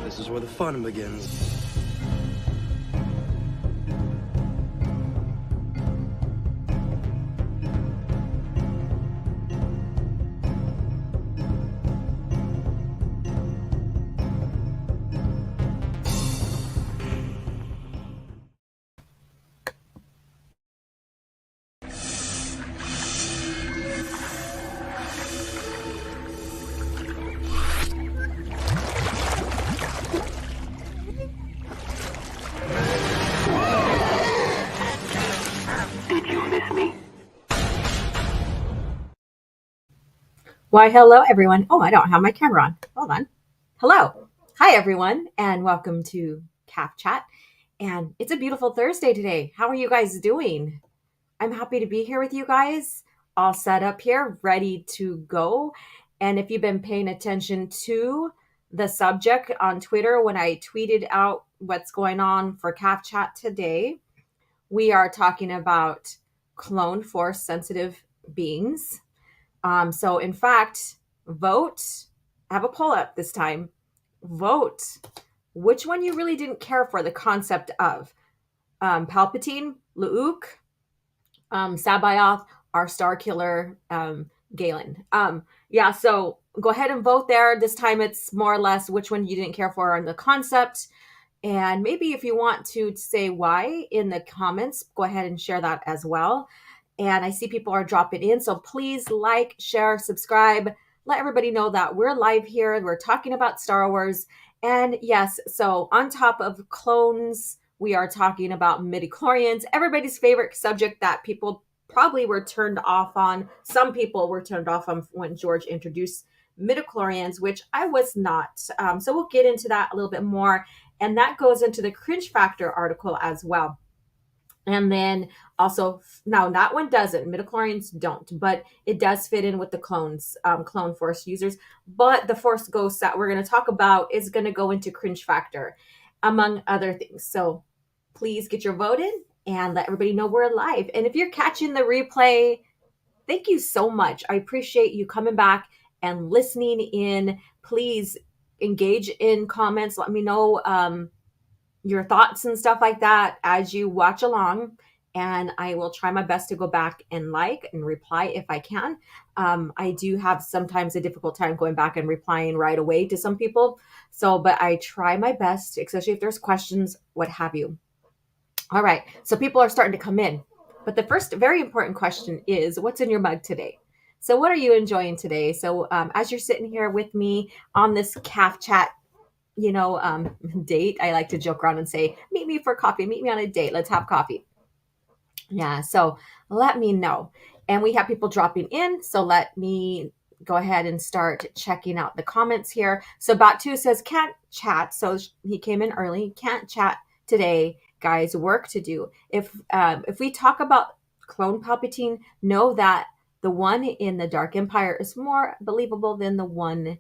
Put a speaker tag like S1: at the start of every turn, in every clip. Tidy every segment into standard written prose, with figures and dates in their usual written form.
S1: This is where the fun begins.
S2: Why, hello, everyone. Oh, I don't have my camera on. Hold on. Hello. Hi, everyone, and welcome to CAF Chat. And it's a beautiful Thursday today. How are you guys doing? I'm happy to be here with you guys, all set up here, ready to go. And if you've been paying attention to the subject on Twitter when I tweeted out what's going on for CAF Chat today, we are talking about clone force sensitive beings. So in fact, vote, have a poll up this time, vote which one you really didn't care for the concept of Palpatine, Luke, Sabayoth, our Star Killer, Galen. So go ahead and vote there. This time it's more or less which one you didn't care for on the concept. And maybe if you want to say why in the comments, go ahead and share that as well. And I see people are dropping in. So please like, share, subscribe. Let everybody know that we're live here. We're talking about Star Wars. And yes, so on top of clones, we are talking about midichlorians, everybody's favorite subject that people probably were turned off on. Some people were turned off on when George introduced midichlorians, which I was not. So we'll get into that a little bit more. And that goes into the Cringe Factor article as well. And then also, now that one doesn't, midichlorians don't, but it does fit in with the clones, clone force users. But the force ghost that we're going to talk about is going to go into Cringe Factor, among other things. So please get your vote in and let everybody know we're live. And if you're catching the replay, thank you so much. I appreciate you coming back and listening in. Please engage in comments. Let me know your thoughts and stuff like that as you watch along, and I will try my best to go back and like and reply if I can. I do have sometimes a difficult time going back and replying right away to some people, but I try my best, especially if there's questions, what have you. All right, so people are starting to come in, but the first very important question is, what's in your mug today? So what are you enjoying today? So as you're sitting here with me on this CAF Chat date, I like to joke around and say, meet me for coffee, meet me on a date, let's have coffee. Yeah, so let me know. And we have people dropping in, so let me go ahead and start checking out the comments here. So Batu says, can't chat. So he came in early, can't chat today, guys, work to do. If we talk about clone Palpatine, know that the one in the Dark Empire is more believable than the one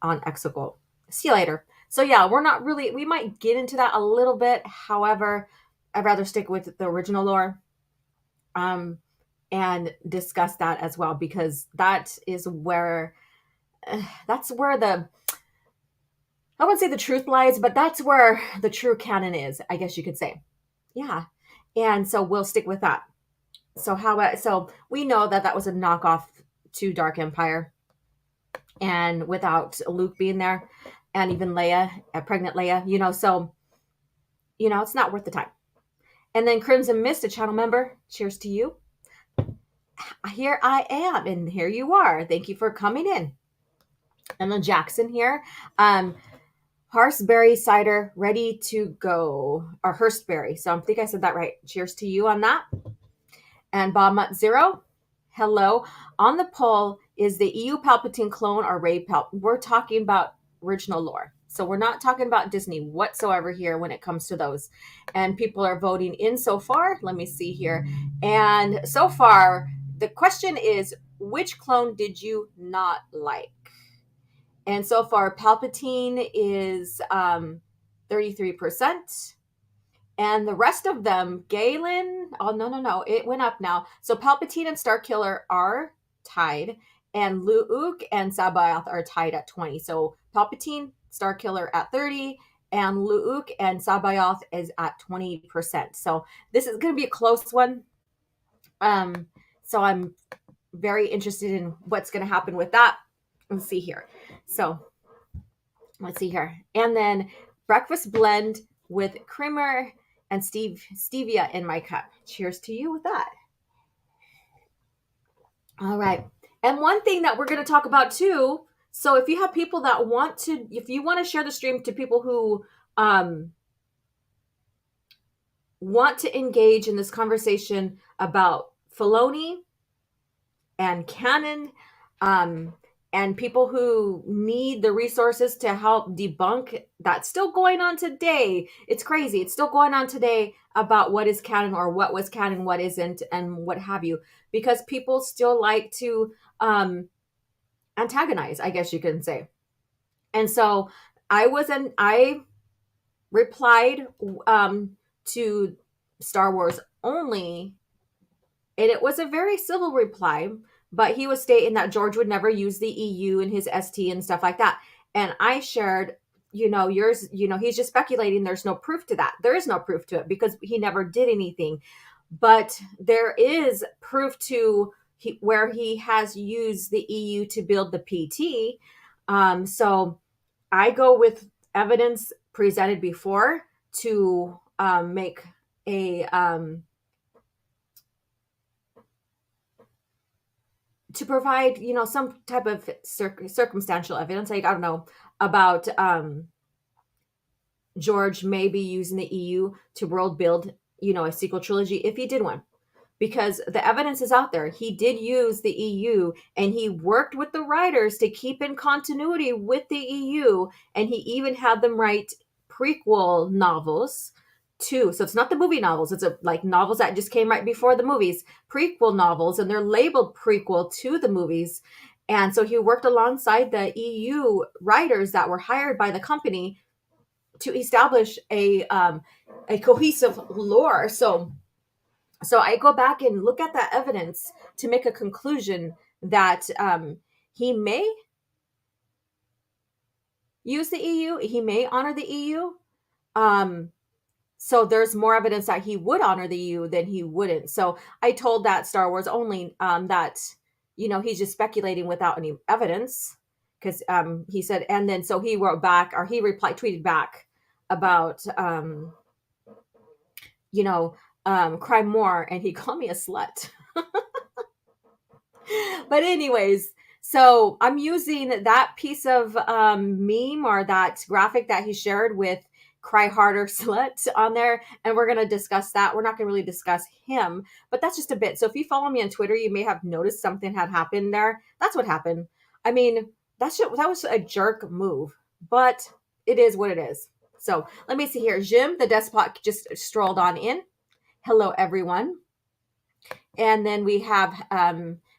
S2: on Exegol. See you later. So yeah, we might get into that a little bit. However, I'd rather stick with the original lore and discuss that as well, because that's where the, I wouldn't say the truth lies, but that's where the true canon is, I guess you could say. Yeah. And so we'll stick with that. So we know that was a knockoff to Dark Empire, and without Luke being there, and even Leia, pregnant Leia, so, it's not worth the time. And then Crimson Mist, a channel member, cheers to you. Here I am, and here you are. Thank you for coming in. And then Jackson here. Horseberry cider, ready to go. Or Hurstberry. So I think I said that right. Cheers to you on that. And Bob Mutt Zero, hello. On the poll, is the EU Palpatine clone or Rey Palpatine? We're talking about original lore. So we're not talking about Disney whatsoever here when it comes to those. And people are voting in so far. Let me see here. And so far, the question is, which clone did you not like? And so far, Palpatine is 33%. And the rest of them, Galen, oh, no, it went up now. So Palpatine and Starkiller are tied, and Luke and Sabayoth are tied at 20. So Palpatine, Starkiller at 30, and Luuk and Sabayoth is at 20%. So this is going to be a close one. So I'm very interested in what's going to happen with that. Let's see here. So let's see here. And then breakfast blend with creamer and stevia in my cup. Cheers to you with that. All right. And one thing that we're going to talk about too, so if you have people that if you want to share the stream to people who want to engage in this conversation about Filoni and canon, and people who need the resources to help debunk that's still going on today. It's crazy. It's still going on today about what is canon or what was canon, what isn't, and what have you, because people still like to antagonize, I guess you can say. And so I replied to Star Wars only, and it was a very civil reply, but he was stating that George would never use the EU in his ST and stuff like that. And I shared, yours, he's just speculating. There's no proof to that. There is no proof to it because he never did anything. But there is proof to where he has used the EU to build the PT. So I go with evidence presented before to make a to provide, some type of circumstantial evidence, like, I don't know, about George maybe using the EU to world build, a sequel trilogy if he did one. Because the evidence is out there. He did use the EU, and he worked with the writers to keep in continuity with the EU, and he even had them write prequel novels too. So it's not the movie novels. It's like novels that just came right before the movies, prequel novels, and they're labeled prequel to the movies. And so he worked alongside the EU writers that were hired by the company to establish a cohesive lore. So I go back and look at that evidence to make a conclusion that he may use the EU, he may honor the EU. So there's more evidence that he would honor the EU than he wouldn't. So I told that Star Wars only that, he's just speculating without any evidence, because he said, and then so he wrote back, or he tweeted back about, cry more, and he called me a slut. But anyways, so I'm using that piece of meme or that graphic that he shared with Cry Harder Slut on there, and we're going to discuss that. We're not going to really discuss him, but that's just a bit. So if you follow me on Twitter, you may have noticed something had happened there. That's what happened. I mean, that was a jerk move, but it is what it is. So let me see here. Jim, the despot, just strolled on in. Hello, everyone. And then we have,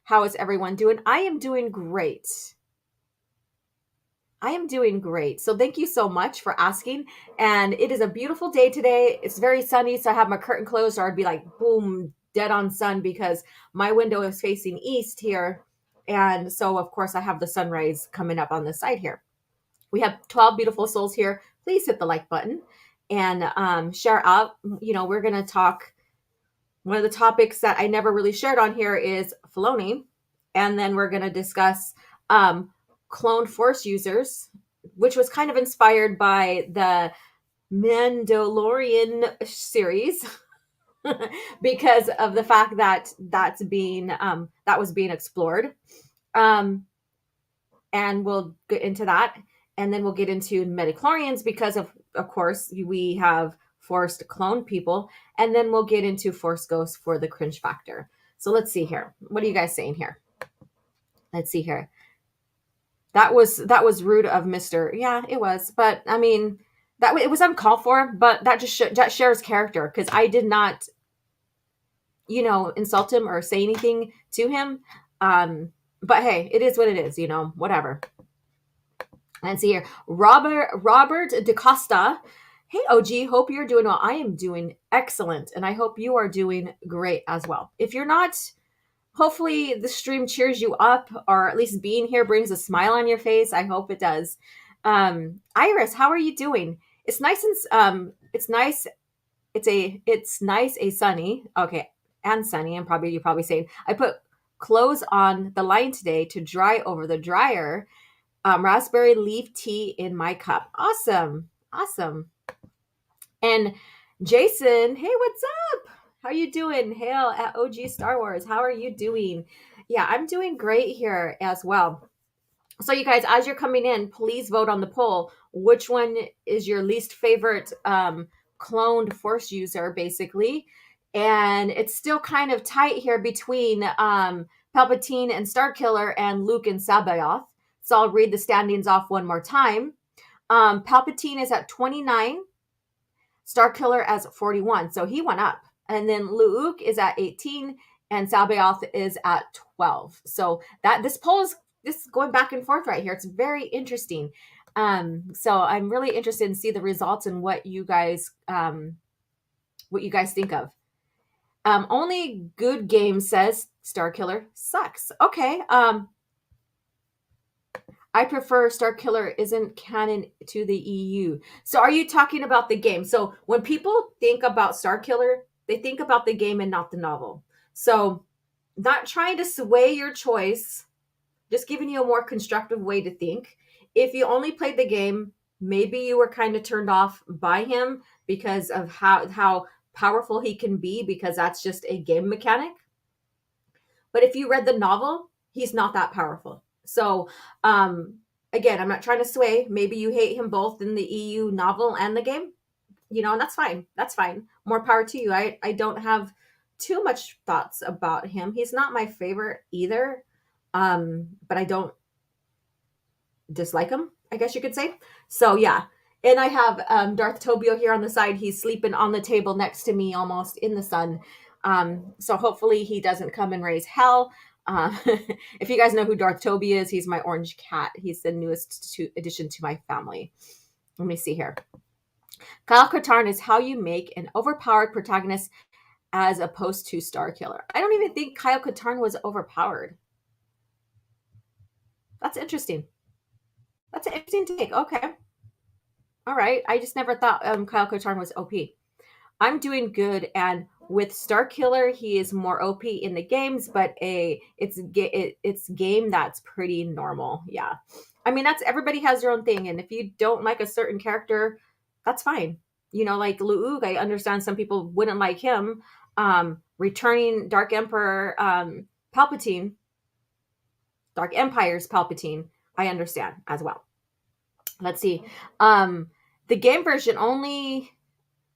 S2: how is everyone doing? I am doing great. So thank you so much for asking. And it is a beautiful day today. It's very sunny, so I have my curtain closed, or I'd be like, boom, dead on sun, because my window is facing east here. And so, of course, I have the sunrise coming up on the side here. We have 12 beautiful souls here. Please hit the like button and share out. We're going to talk. One of the topics that I never really shared on here is Filoni. And then we're going to discuss cloned Force users, which was kind of inspired by the Midichlorian series because of the fact that that was being explored. And we'll get into that. And then we'll get into Midichlorians because of course, we have forced clone people. And then we'll get into Force Ghosts for the Cringe Factor. So let's see here. What are you guys saying here? Let's see here. That was rude of Mr. Yeah, it was. But I mean, it was uncalled for, but that just that shares character, because I did not, insult him or say anything to him. But hey, it is what it is, whatever. Let's see here. Robert DeCosta. Hey, OG, hope you're doing well. I am doing excellent, and I hope you are doing great as well. If you're not, hopefully the stream cheers you up, or at least being here brings a smile on your face. I hope it does. Iris, how are you doing? It's nice and it's nice. It's nice a sunny. Okay, and sunny. And probably you're probably saying I put clothes on the line today to dry over the dryer. Raspberry leaf tea in my cup. Awesome, awesome. And Jason, hey, what's up? How you doing? Hail at OG Star Wars. How are you doing? Yeah, I'm doing great here as well. So, you guys, as you're coming in, please vote on the poll. Which one is your least favorite cloned Force user, basically? And it's still kind of tight here between Palpatine and Starkiller and Luke and Sabayoth. So I'll read the standings off one more time. Palpatine is at 29, Starkiller as 41. So he went up. And then Luke is at 18 and Sabayoth is at 12. So that this poll is going back and forth right here. It's very interesting. So I'm really interested in see the results and what you guys think of. Only good game says Starkiller sucks. Okay. I prefer Starkiller isn't canon to the EU. So are you talking about the game? So when people think about Starkiller, they think about the game and not the novel. So not trying to sway your choice, just giving you a more constructive way to think. If you only played the game, maybe you were kind of turned off by him because of how powerful he can be, because that's just a game mechanic. But if you read the novel, he's not that powerful. So, again, I'm not trying to sway. Maybe you hate him both in the EU novel and the game, and that's fine. That's fine. More power to you. I don't have too much thoughts about him. He's not my favorite either, but I don't dislike him, I guess you could say. So, yeah. And I have Darth Tobio here on the side. He's sleeping on the table next to me, almost in the sun. So hopefully he doesn't come and raise hell. If you guys know who Darth Toby is, he's my orange cat. He's the newest addition to my family. Let me see here. Kyle Katarn is how you make an overpowered protagonist as opposed to Starkiller. I don't even think Kyle Katarn was overpowered. That's interesting. That's an interesting take. Okay. All right. I just never thought Kyle Katarn was OP. I'm doing good, and with Starkiller, he is more OP in the games, but it's game that's pretty normal. Yeah, I mean everybody has their own thing, and if you don't like a certain character, that's fine. Like Luke, I understand some people wouldn't like him. Returning Dark Emperor Palpatine, Dark Empire's Palpatine, I understand as well. Let's see, the game version only.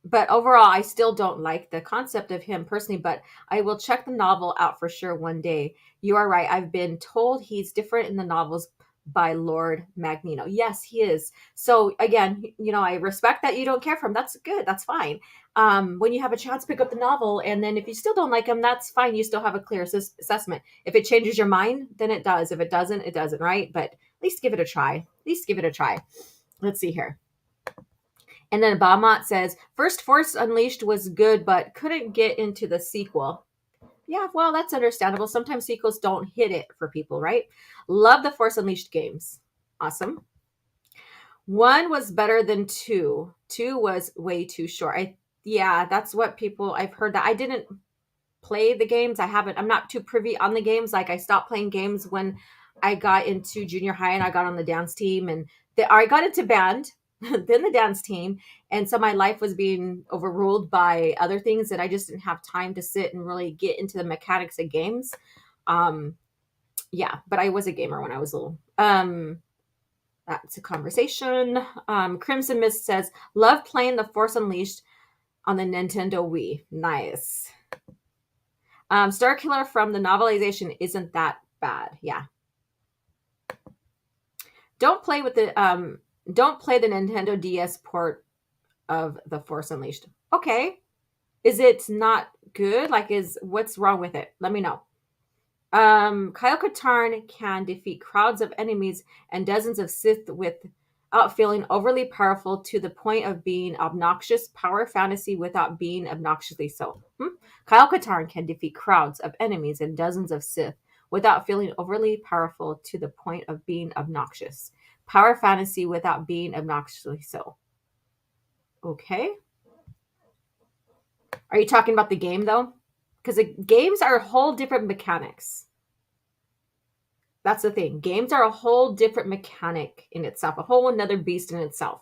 S2: But overall, I still don't like the concept of him personally, but I will check the novel out for sure one day. You are right. I've been told he's different in the novels by Lord Magneto. Yes, he is. So again, I respect that you don't care for him. That's good. That's fine. When you have a chance, pick up the novel. And then if you still don't like him, that's fine. You still have a clear assessment. If it changes your mind, then it does. If it doesn't, it doesn't, right? But at least give it a try. At least give it a try. Let's see here. And then Bamat says, first Force Unleashed was good, but couldn't get into the sequel. Yeah, well, that's understandable. Sometimes sequels don't hit it for people, right? Love the Force Unleashed games. Awesome. 1 was better than 2. 2 was way too short. Yeah, that's what I've heard that. I didn't play the games. I'm not too privy on the games. Like I stopped playing games when I got into junior high and I got on the dance team, and I got into band. Then the dance team, and so my life was being overruled by other things that I just didn't have time to sit and really get into the mechanics of games. Yeah, but I was a gamer when I was little. That's a conversation. Crimson Mist says, love playing the Force Unleashed on the Nintendo Wii. Nice. Starkiller from the novelization isn't that bad. Yeah. Don't play the Nintendo DS port of the Force Unleashed. Okay. Is it not good? What's wrong with it? Let me know. Kyle Katarn can defeat crowds of enemies and dozens of Sith without feeling overly powerful to the point of being obnoxious power fantasy without being obnoxiously so. Kyle Katarn can defeat crowds of enemies and dozens of Sith without feeling overly powerful to the point of being obnoxious. Power fantasy without being obnoxiously so. Okay. Are you talking about the game though? Because the games are a whole different mechanics. That's the thing. Games are a whole different mechanic in itself, a whole another beast in itself.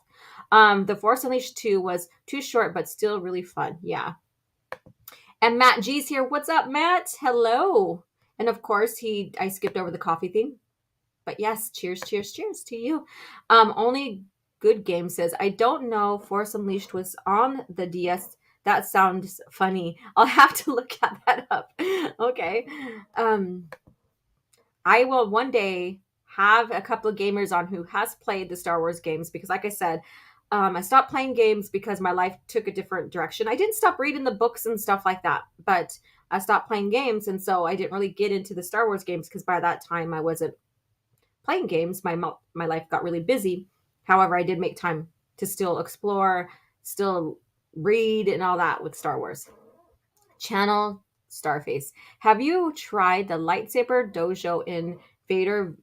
S2: The Force Unleashed 2 was too short, but still really fun. Yeah. And Matt G's here. What's up, Matt? Hello. And of course, I skipped over the coffee thing. But yes, cheers, cheers, cheers to you. Only Good Game says, I don't know. Force Unleashed was on the DS. That sounds funny. I'll have to look at that up. Okay. I will one day have a couple of gamers on who has played the Star Wars games because, like I said, I stopped playing games because my life took a different direction. I didn't stop reading the books and stuff like that, but I stopped playing games, and so I didn't really get into the Star Wars games because by that time I wasn't playing games. My life got really busy. However, I did make time to still explore, still read, and all that with Star Wars. Channel Starface. Have you tried the lightsaber dojo in Vader?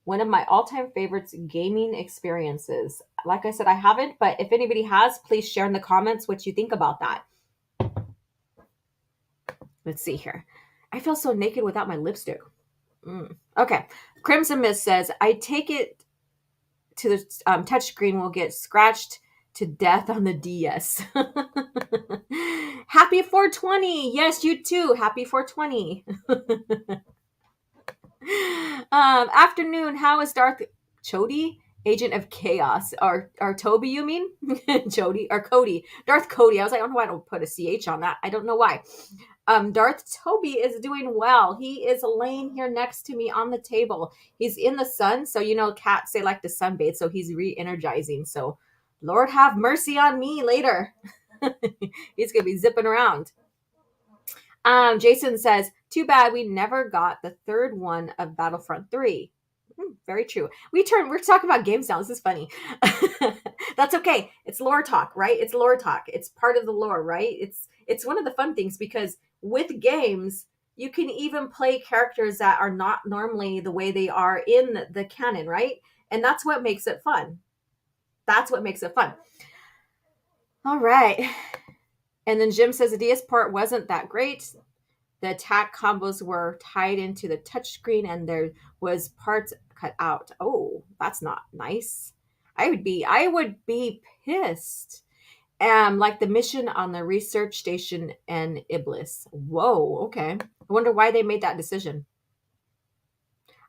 S2: One of my all-time favorites gaming experiences. Like I said, I haven't, but if anybody has, please share in the comments what you think about that. Let's see here. I feel so naked without my lipstick. Okay. Crimson Mist says, I take it to the touchscreen will get scratched to death on the DS. Happy 420. Yes, you too. Happy 420. Afternoon. How is Darth Chody, Agent of Chaos? Or Toby, you mean? Chody or Cody? Darth Cody. I was like, I don't know why I don't put a CH on that. I don't know why. Darth Toby is doing well. He is laying here next to me on the table. He's in the sun, so cats they like to sunbathe, so he's re-energizing. So, Lord have mercy on me later. He's gonna be zipping around. Jason says, too bad we never got the third one of Battlefront 3. Very true. We're talking about games now. This is funny. That's okay. It's lore talk, right? It's lore talk. It's part of the lore, right? It's one of the fun things because with games, you can even play characters that are not normally the way they are in the canon, right? And that's what makes it fun. That's what makes it fun. All right. And then Jim says the DS port wasn't that great. The attack combos were tied into the touchscreen and there was parts cut out. Oh, that's not nice. I would be pissed. Like the mission on the research station and Iblis. Whoa, okay. I wonder why they made that decision.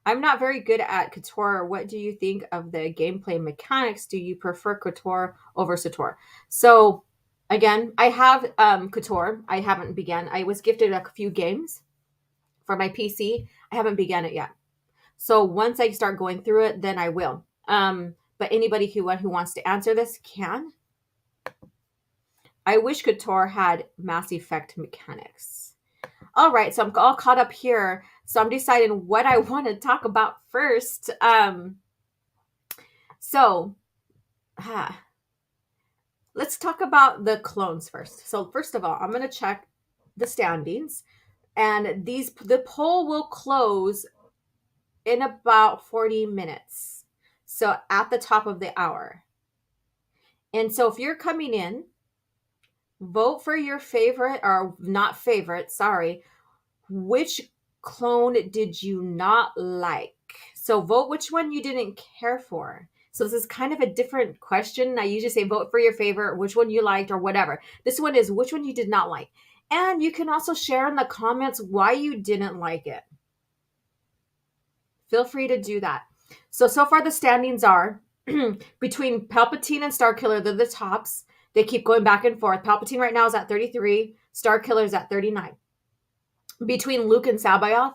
S2: I'm not very good at KOTOR. What do you think of the gameplay mechanics? Do you prefer KOTOR over SATOR? So, again, I have KOTOR. I haven't begun. I was gifted a few games for my PC. I haven't begun it yet. So once I start going through it, then I will. But anybody who wants to answer this can. I wish KOTOR had Mass Effect mechanics. All right, so I'm all caught up here. So I'm deciding what I want to talk about first. Let's talk about the clones first. So first of all, I'm going to check the standings. And the poll will close in about 40 minutes. So at the top of the hour. And so if you're coming in, vote for your favorite, or not favorite, sorry. Which clone did you not like? So vote which one you didn't care for. So this is kind of a different question. I usually say vote for your favorite, which one you liked, or whatever. This one is which one you did not like. And you can also share in the comments why you didn't like it. Feel free to do that. So far the standings are between Palpatine and Starkiller, they're the tops. They keep going back and forth. Palpatine right now is at 33. Starkiller is at 39. Between Luke and Sabayoth,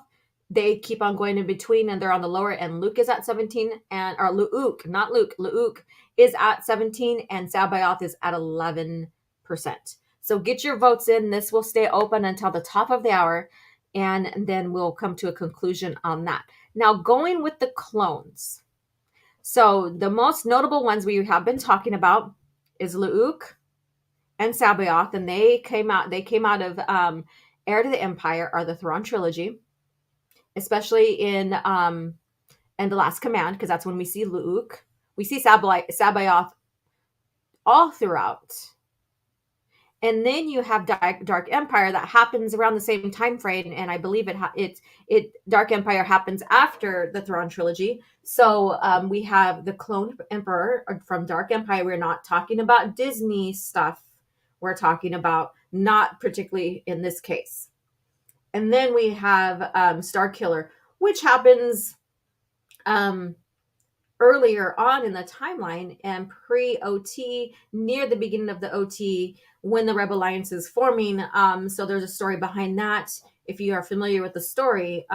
S2: they keep on going in between, and they're on the lower end. Luke is at 17, or Luke, not Luke. Luke is at 17, and Sabayoth is at 11%. So get your votes in. This will stay open until the top of the hour, and then we'll come to a conclusion on that. Now, going with the clones. So the most notable ones we have been talking about is Luke and Sabayoth, and they came out of Heir to the Empire, or the Thrawn trilogy. especially in The Last Command, because that's when we see Luke. We see Sabaoth all throughout. And then you have Dark Empire that happens around the same time frame, and I believe it Dark Empire happens after the Thrawn trilogy. So we have the clone emperor from Dark Empire. We're not talking about Disney stuff. We're talking about, not particularly in this case. And then we have Starkiller, which happens earlier on in the timeline and pre-OT, near the beginning of the OT, when the Rebel Alliance is forming. So there's a story behind that. If you are familiar with the story,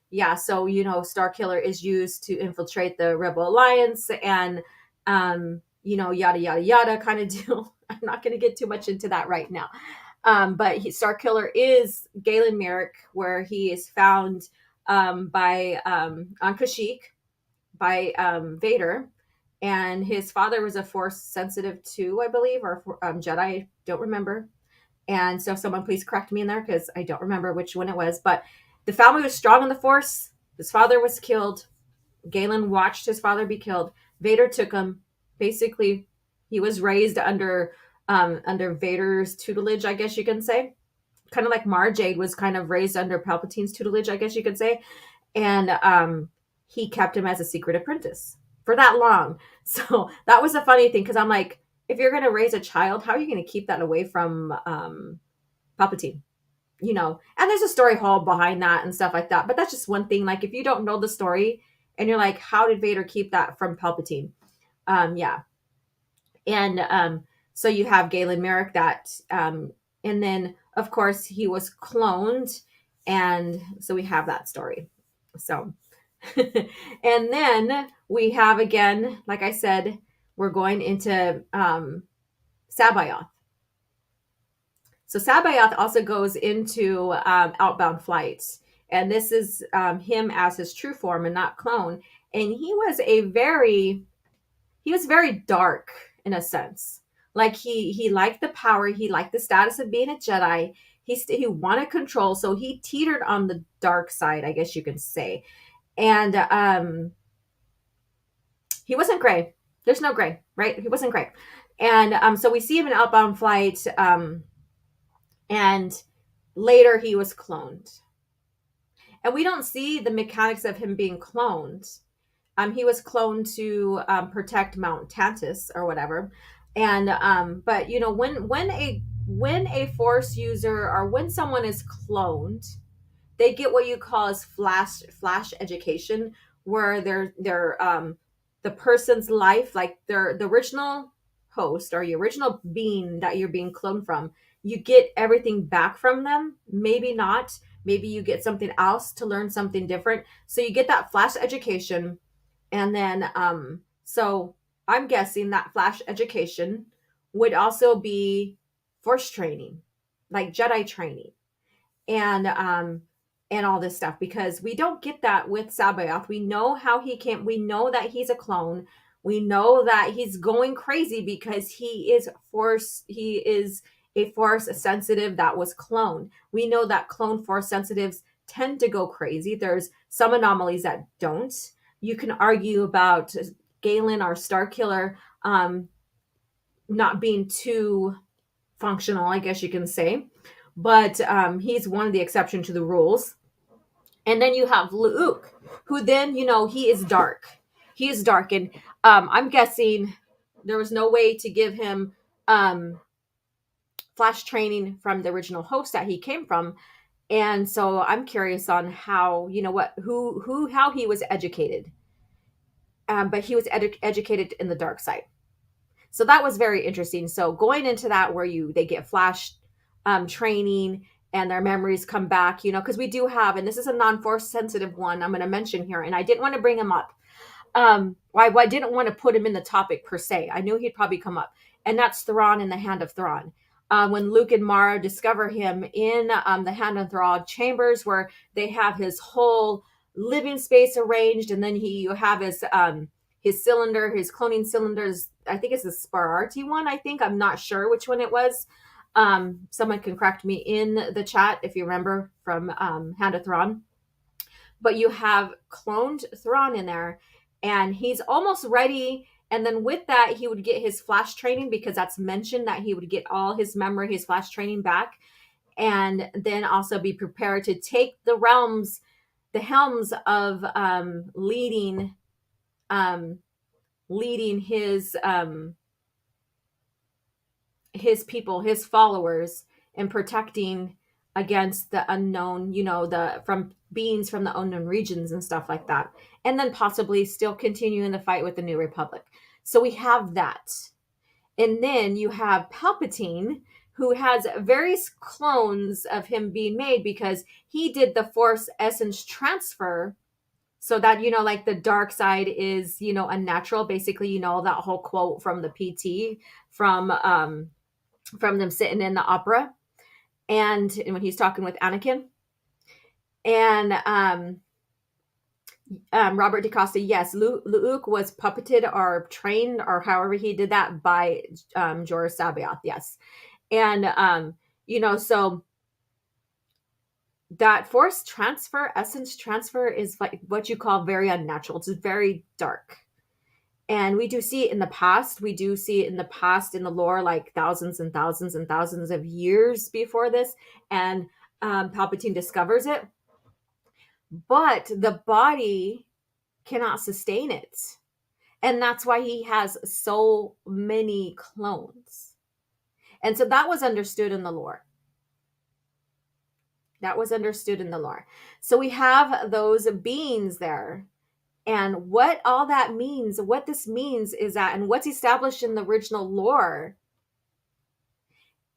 S2: yeah, so Starkiller is used to infiltrate the Rebel Alliance and yada yada yada kind of deal. I'm not going to get too much into that right now. But Starkiller is Galen Merrick, where he is found on Kashyyyk by Vader, and his father was a Force sensitive too, I believe, or Jedi. I don't remember. And so someone please correct me in there, because I don't remember which one it was. But the family was strong in the Force. His father was killed. Galen watched his father be killed. Vader took him. Basically, he was raised under Vader's tutelage, I guess you can say. Kind of like Mara Jade was kind of raised under Palpatine's tutelage, I guess you could say. And he kept him as a secret apprentice for that long. So that was a funny thing, because I'm like, if you're going to raise a child, how are you going to keep that away from Palpatine? And there's a story hole behind that and stuff like that. But that's just one thing. Like, if you don't know the story and you're like, how did Vader keep that from Palpatine? Yeah. And so you have Galen Merrick and then, of course, he was cloned. And so we have that story. So, and then we have, again, like I said, we're going into Sabaoth. So Sabaoth also goes into Outbound Flights. And this is him as his true form and not clone. And he was very dark in a sense. Like he liked the power. He liked the status of being a Jedi. He wanted control. So he teetered on the dark side, I guess you can say. And he wasn't gray. There's no gray, right? He wasn't gray. And so we see him in Outbound Flight. And later he was cloned. And we don't see the mechanics of him being cloned. He was cloned to protect Mount Tantus or whatever. And but when a Force user, or when someone is cloned, they get what you call as flash education, where they're the person's life, like the original host or the original being that you're being cloned from, you get everything back from them. Maybe not. Maybe you get something else to learn something different. So you get that flash education. And then, so I'm guessing that flash education would also be Force training, like Jedi training, and all this stuff, because we don't get that with Sabaoth. We know how he came. We know that he's a clone. We know that he's going crazy because he is a Force sensitive that was cloned. We know that clone Force sensitives tend to go crazy. There's some anomalies that don't. You can argue about Galen or Starkiller not being too functional, I guess you can say. But he's one of the exception to the rules. And then you have Luke, who then, he is dark. He is dark. And I'm guessing there was no way to give him flash training from the original host that he came from. And so I'm curious on how, how he was educated. But he was educated in the dark side. So that was very interesting. So going into that, where they get flash training and their memories come back, because we do have, and this is a non-Force sensitive one I'm going to mention here, and I didn't want to bring him up. I didn't want to put him in the topic per se. I knew he'd probably come up, and that's Thrawn in the Hand of Thrawn. When Luke and Mara discover him in the Hand of Thrawn chambers, where they have his whole living space arranged, and then you have his cylinder, his cloning cylinders. I think it's the Spararti one. I'm not sure which one it was. Someone can correct me in the chat if you remember from Hand of Thrawn. but you have cloned Thrawn in there, and he's almost ready. And then with that, he would get his flash training, because that's mentioned that he would get all his memory, his flash training back, and then also be prepared to take the helms of leading his people, his followers, and protecting against the unknown, from beings from the unknown regions and stuff like that. And then possibly still continuing the fight with the New Republic. So we have that. And then you have Palpatine, who has various clones of him being made, because he did the Force essence transfer, so that, like the dark side is, unnatural. Basically, that whole quote from the PT from them sitting in the opera, and when he's talking with Anakin. And Robert DaCosta, yes, Luke was puppeted or trained, or however he did that, by Jorah Sabaoth, yes. And so that Force transfer, essence transfer, is like what you call very unnatural. It's very dark. And we do see it in the past. We do see it in the past in the lore, like thousands and thousands and thousands of years before this. And Palpatine discovers it. But the body cannot sustain it. And that's why he has so many clones. And so that was understood in the lore. So we have those beings there. And what all that means, what this means is that, and what's established in the original lore,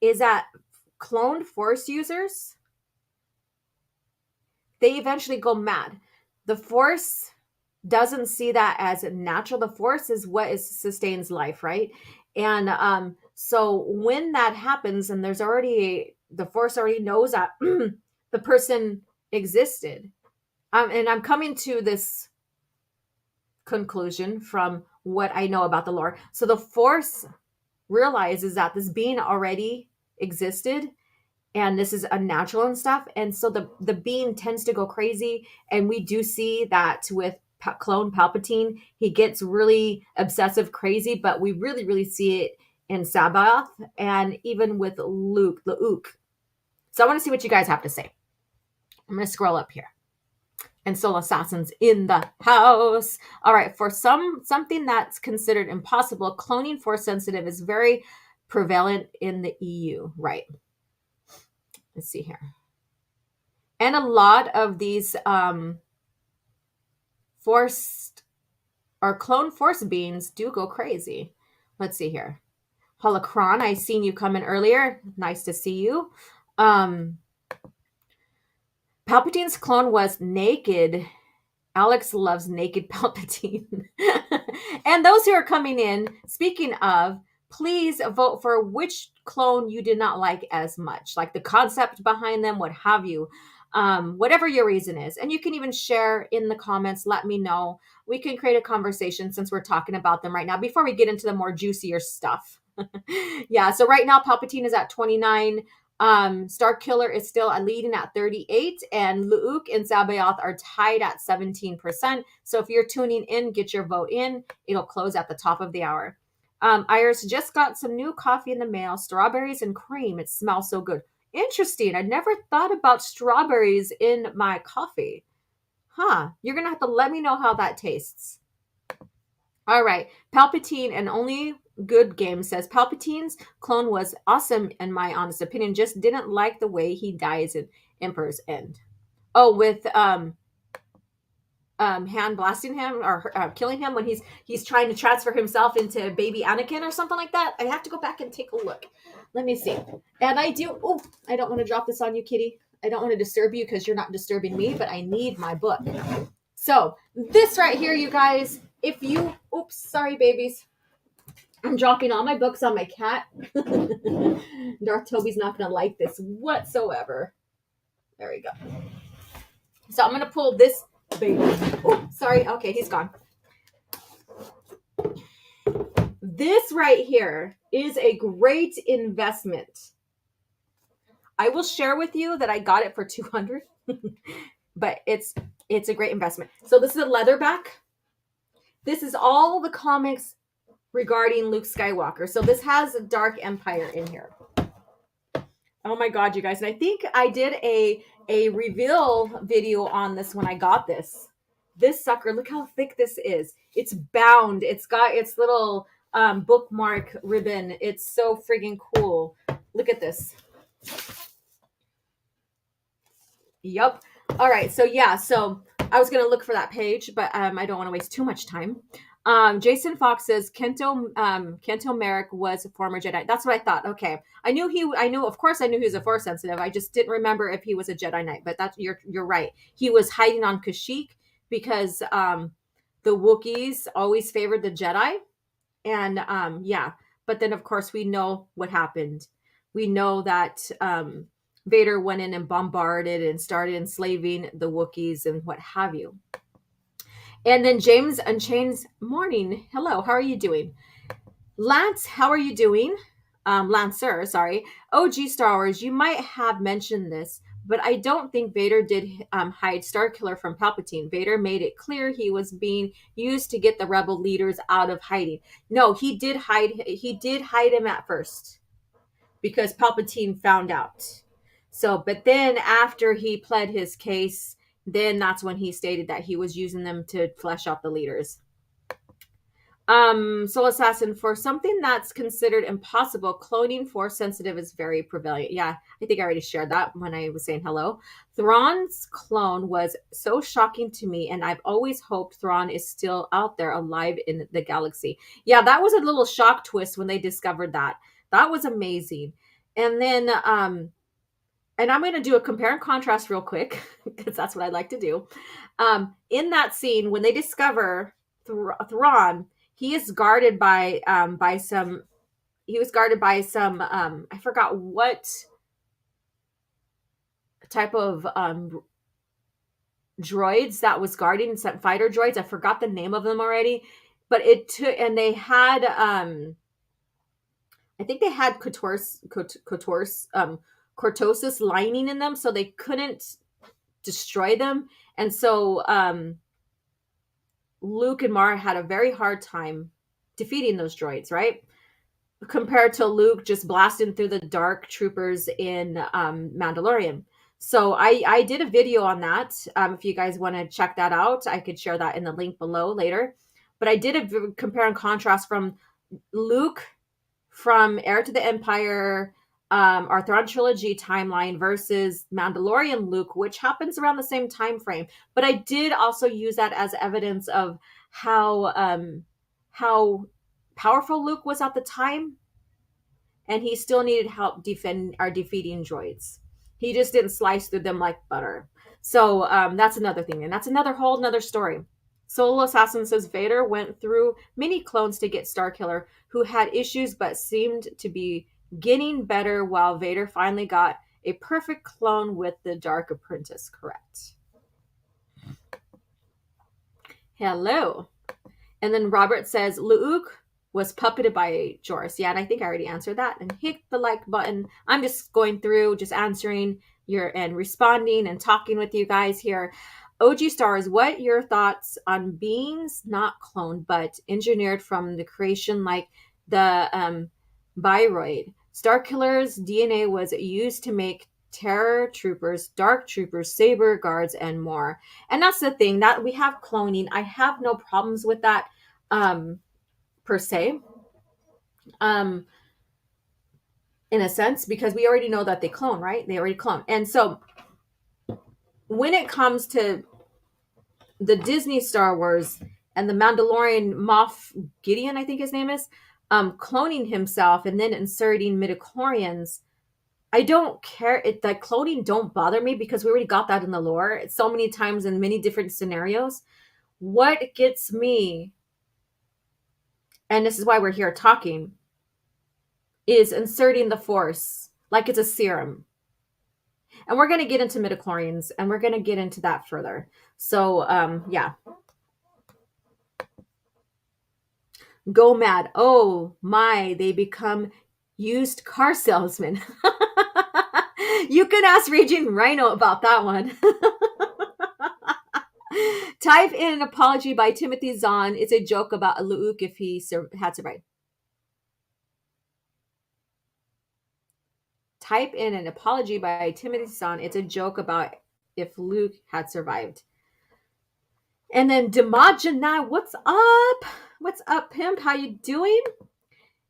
S2: is that cloned Force users, they eventually go mad. The Force doesn't see that as natural. The Force is what sustains life, right? And so when that happens, and the Force already knows that the person existed. And I'm coming to this conclusion from what I know about the lore. So the Force realizes that this being already existed, and this is unnatural and stuff. And so the being tends to go crazy. And we do see that with clone Palpatine, he gets really obsessive crazy, but we really, really see it in Sabaoth, and even with Luke. So I want to see what you guys have to say. I'm going to scroll up here. And Soul Assassins in the house. All right, for something that's considered impossible, cloning Force sensitive is very prevalent in the EU, right? Let's see here. And a lot of these forced or clone Force beings do go crazy. Let's see here. Holocron, I seen you come in earlier. Nice to see you. Palpatine's clone was naked. Alex loves naked Palpatine. And those who are coming in, speaking of, please vote for which clone you did not like as much, like the concept behind them, what have you, whatever your reason is. And you can even share in the comments, let me know. We can create a conversation since we're talking about them right now before we get into the more juicier stuff. Yeah, so right now Palpatine is at 29. Star Killer is still leading at 38, and Luke and Sabaoth are tied at 17%. So if you're tuning in, get your vote in. It'll close at the top of the hour. Iris just got some new coffee in the mail, strawberries and cream. It smells so good. Interesting. I never thought about strawberries in my coffee. You're going to have to let me know how that tastes. All right. Palpatine and Only Good Game says Palpatine's clone was awesome in my honest opinion. Just didn't like the way he dies in Emperor's End. Oh, with hand blasting him or killing him when he's trying to transfer himself into baby Anakin or something like that. I have to go back and take a look. Let me see. And I don't want to drop this on you, kitty. I don't want to disturb you because you're not disturbing me, but I need my book. So this right here, you guys, sorry, babies. I'm dropping all my books on my cat. Darth Toby's not going to like this whatsoever. There we go. So I'm going to pull this baby. Sorry. Okay, he's gone. This right here is a great investment. I will share with you that I got it for $200, but it's It's a great investment. So this is a leatherback. This is all the comics regarding Luke Skywalker. So this has a Dark Empire in here. Oh my God, you guys. And I think I did a reveal video on this when I got this. This sucker, look how thick this is. It's bound. It's got its little bookmark ribbon. It's so friggin' cool. Look at this. Yup. All right. So yeah. So I was gonna look for that page, but I don't want to waste too much time. Jason Fox says Kento Merrick was a former Jedi. That's what I thought. Okay, I knew he was a Force sensitive. I just didn't remember if he was a Jedi Knight. But that's you're right. He was hiding on Kashyyyk because the Wookiees always favored the Jedi, and yeah. But then of course we know what happened. We know that Vader went in and bombarded and started enslaving the Wookiees and what have you. And then James Unchained's morning. Hello, how are you doing? Lance, how are you doing? Lancer, sorry. OG Star Wars, you might have mentioned this, but I don't think Vader did hide Starkiller from Palpatine. Vader made it clear he was being used to get the rebel leaders out of hiding. No, he did hide him at first because Palpatine found out. So, but then after he pled his case, then that's when he stated that he was using them to flesh out the leaders. Soul Assassin, for something that's considered impossible, cloning Force sensitive is very prevalent. Yeah, I think I already shared that when I was saying hello. Thrawn's clone was so shocking to me, and I've always hoped Thrawn is still out there alive in the galaxy. Yeah, that was a little shock twist when they discovered that. That was amazing. And then and I'm going to do a compare and contrast real quick because that's what I like to do. In that scene, when they discover Thrawn, he is guarded by some. He was guarded by some. I forgot what type of droids that was guarding, some fighter droids. I forgot the name of them already, but it took, and they had. I think they had cortosis lining in them, so they couldn't destroy them. And so Luke and Mara had a very hard time defeating those droids, right? Compared to Luke just blasting through the dark troopers in Mandalorian. So I did a video on that. If you guys want to check that out, I could share that in the link below later. But I did a compare and contrast from Luke from Heir to the Empire, our Thrawn trilogy timeline versus Mandalorian Luke, which happens around the same time frame. But I did also use that as evidence of how powerful Luke was at the time, and he still needed help defeating droids. He just didn't slice through them like butter. So that's another thing, and that's another whole another story. Soul Assassin says Vader went through many clones to get Starkiller, who had issues but seemed to be getting better, while Vader finally got a perfect clone with the Dark Apprentice. Correct. Hello. And then Robert says Luke was puppeted by Joris. Yeah, and I think I already answered that. And hit the like button. I'm just going through, just answering and responding and talking with you guys here. OG Stars, what your thoughts on beings not cloned but engineered from the creation, like the Biroid? Starkiller's DNA was used to make Terror Troopers, Dark Troopers, Saber Guards, and more. And that's the thing, that we have cloning. I have no problems with that per se. In a sense, because we already know that they clone, right? They already clone. And so when it comes to the Disney Star Wars and the Mandalorian Moff Gideon, I think his name is, cloning himself and then inserting midichlorians, I don't care. That cloning don't bother me because we already got that in the lore so many times in many different scenarios. What gets me, and this is why we're here talking, is inserting the Force like it's a serum. And we're going to get into midichlorians, and we're going to get into that further. So, yeah. Go mad. Oh my, they become used car salesmen. You can ask Raging Rhino about that one. Type in an apology by Timothy Zahn. It's a joke about Luke if he had survived. Type in an apology by Timothy Zahn. It's a joke about if Luke had survived. And then Demogeny, what's up? What's up, pimp? How you doing?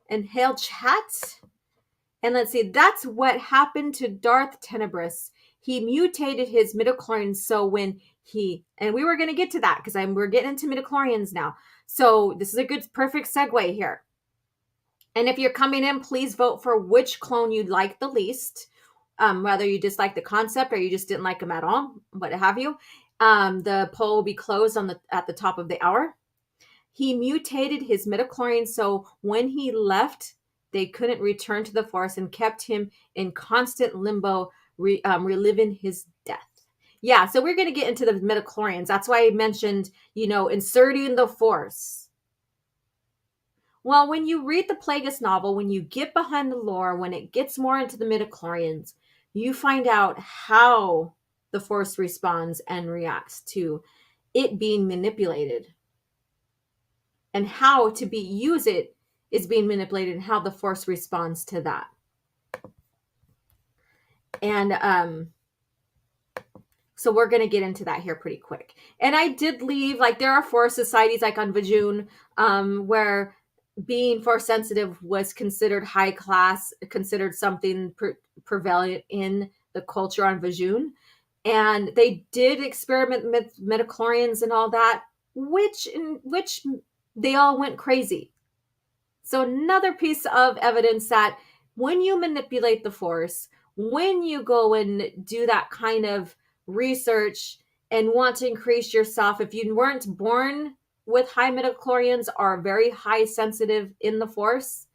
S2: And hail chat. And let's see, that's what happened to Darth Tenebris. He mutated his midichlorians, so when and we were going to get to that because we're getting into midichlorians now. So this is a good, perfect segue here. And if you're coming in, please vote for which clone you'd like the least, whether you dislike the concept or you just didn't like them at all, what have you. The poll will be closed at the top of the hour. He mutated his midichlorians, so when he left, they couldn't return to the Force and kept him in constant limbo, reliving his death. Yeah, so we're going to get into the midichlorians. That's why I mentioned, inserting the Force. Well, when you read the Plagueis novel, when you get behind the lore, when it gets more into the midichlorians, you find out how the Force responds and reacts to it being manipulated. And how to use it is being manipulated and how the Force responds to that. And so we're going to get into that here pretty quick. And I did leave, there are Force societies like on Vajun where being Force sensitive was considered high class, considered something prevalent in the culture on Vajun. And they did experiment with midichlorians and all that, which they all went crazy. So another piece of evidence that when you manipulate the Force, when you go and do that kind of research and want to increase yourself, if you weren't born with high midichlorians or very high sensitive in the Force,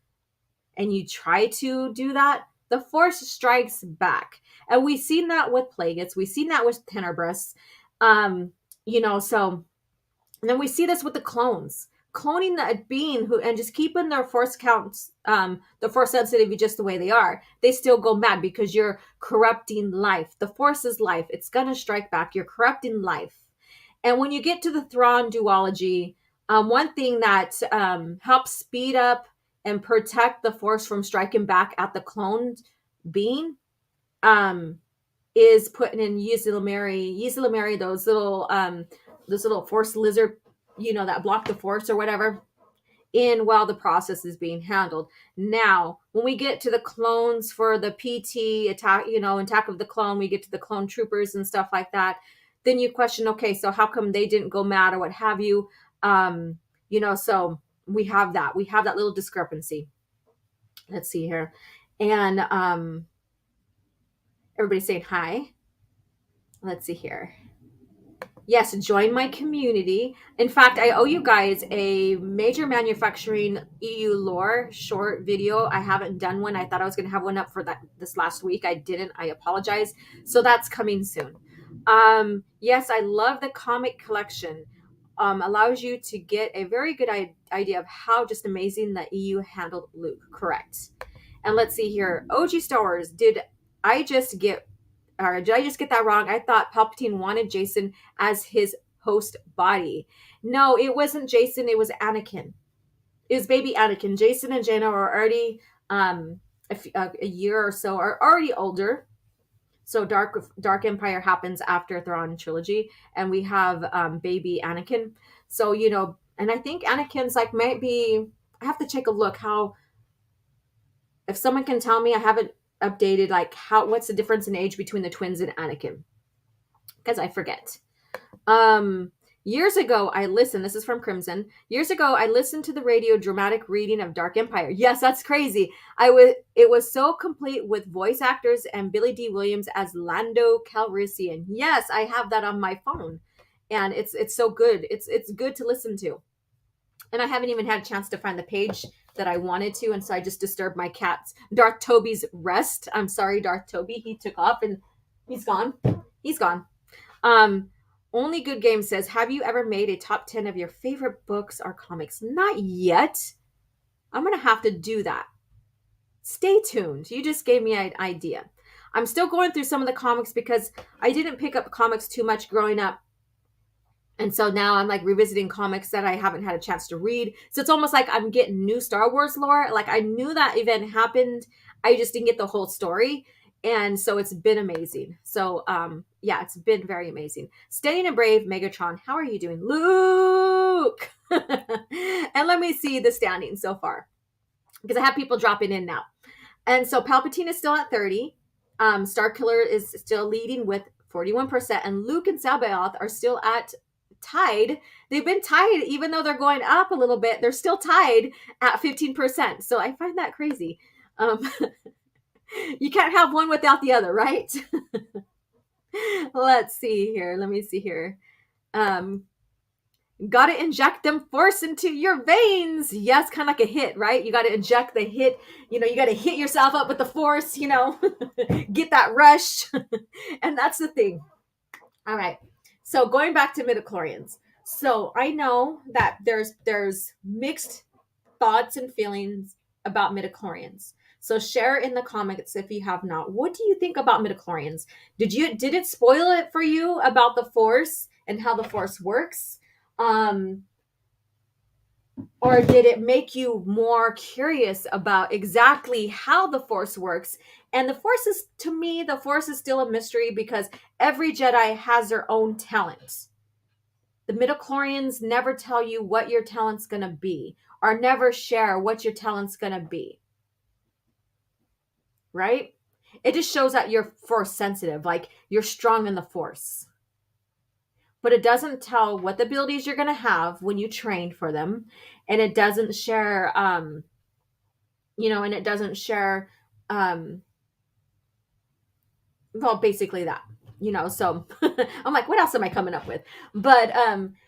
S2: and you try to do that, the Force strikes back. And we've seen that with Plagueis. We've seen that with Tenebris. So, and then we see this with the clones. Cloning that being and just keeping their Force counts, the Force sensitivity just the way they are, they still go mad because you're corrupting life. The Force is life. It's going to strike back. You're corrupting life. And when you get to the Thrawn duology, one thing that helps speed up and protect the Force from striking back at the cloned being is putting in Yzillameri, those little Force lizard, that block the Force or whatever, in while the process is being handled. Now, when we get to the clones for the PT attack, Attack of the Clone, we get to the clone troopers and stuff like that, then you question, okay, so how come they didn't go mad or what have you? So we have that little discrepancy. Let's see here. And everybody's saying hi. Let's see here. Yes, join my community. In fact, I owe you guys a major manufacturing EU lore short video. I haven't done one. I thought I was going to have one up for this last week. I didn't. I apologize. So that's coming soon. Yes, I love the comic collection. Allows you to get a very good idea of how just amazing the EU handled Luke. Correct. And let's see here. OG Star Wars. Did I just get that wrong? I thought Palpatine wanted Jason as his host body. No, it wasn't Jason. It was Anakin. It was baby Anakin. Jason and Jaina are already a year or so, are already older. So Dark Empire happens after Thrawn trilogy, and we have baby Anakin. So and I think Anakin's might be. I have to take a look how. If someone can tell me, I haven't updated what's the difference in age between the twins and Anakin, because I forget. Years ago I listened, this is from Crimson. Years ago I listened to the radio dramatic reading of Dark Empire. Yes, that's crazy. It was so complete with voice actors and Billy D. Williams as Lando Calrissian. Yes, I have that on my phone, and it's so good. It's good to listen to. And I haven't even had a chance to find the page that I wanted to, and so I just disturbed my cat's Darth Toby's rest. I'm sorry, Darth Toby. He took off and he's gone. He's gone. Only Good Game says, have you ever made a top 10 of your favorite books or comics? Not yet. I'm going to have to do that. Stay tuned. You just gave me an idea. I'm still going through some of the comics because I didn't pick up comics too much growing up. And so now I'm like revisiting comics that I haven't had a chance to read. So it's almost like I'm getting new Star Wars lore. Like I knew that event happened. I just didn't get the whole story. And so it's been amazing. So yeah, it's been very amazing. Steady and Brave, Megatron, how are you doing? Luke! And let me see the standings so far. Because I have people dropping in now. And so Palpatine is still at 30. Starkiller is still leading with 41%. And Luke and Sabaoth are still at tied. They've been tied, even though they're going up a little bit. They're still tied at 15%. So I find that crazy. You can't have one without the other, right? Let's see here. Let me see here. Got to inject them force into your veins. Yes, kind of like a hit, right? You got to inject the hit. You know, you got to hit yourself up with the force, you know, get that rush. And that's the thing. All right. So going back to midichlorians. So I know that there's mixed thoughts and feelings about midichlorians. So share in the comments if you have not. What do you think about midichlorians? Did it spoil it for you about the force and how the force works? Or did it make you more curious about exactly how the force works? And the force is, to me, the force is still a mystery because every Jedi has their own talent. The midichlorians never tell you what your talent's going to be or never share what your talent's going to be. Right? It just shows that you're force sensitive, like you're strong in the force. But it doesn't tell what the abilities you're going to have when you train for them. And it doesn't share, you know, and it doesn't share, well, basically that, you know, so I'm like, what else am I coming up with? But,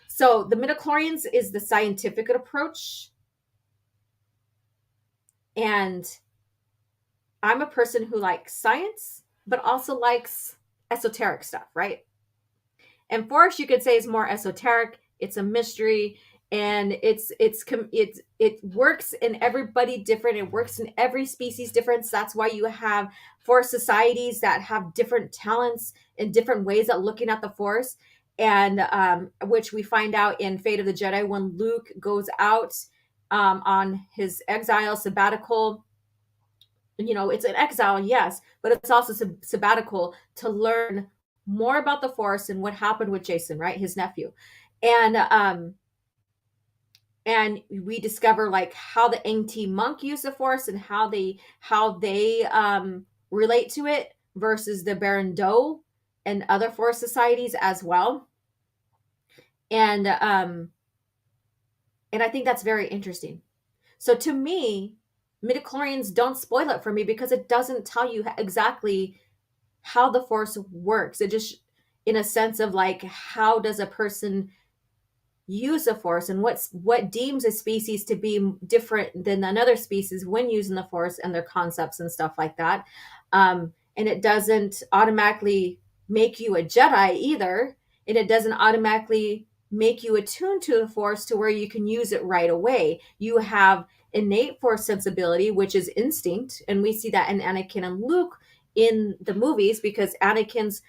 S2: so the midichlorians is the scientific approach. And I'm a person who likes science, but also likes esoteric stuff, right? And force, you could say, is more esoteric. It's a mystery, and it works in everybody different. It works in every species different. That's why you have force societies that have different talents and different ways of looking at the force, and which we find out in Fate of the Jedi when Luke goes out on his exile sabbatical. You know, it's an exile, yes, but it's also sabbatical to learn more about the force and what happened with Jason, right, his nephew. And we discover like how the Ainti monk use the force and how they relate to it versus the Baron Doe and other force societies as well. And I think that's very interesting. So to me, midichlorians don't spoil it for me because it doesn't tell you exactly how the force works. It just, in a sense of like, how does a person use the force and what deems a species to be different than another species when using the force and their concepts and stuff like that. And it doesn't automatically make you a Jedi either. And it doesn't automatically make you attuned to the force to where you can use it right away. You have innate force sensibility, which is instinct. And we see that in Anakin and Luke in the movies because Anakin's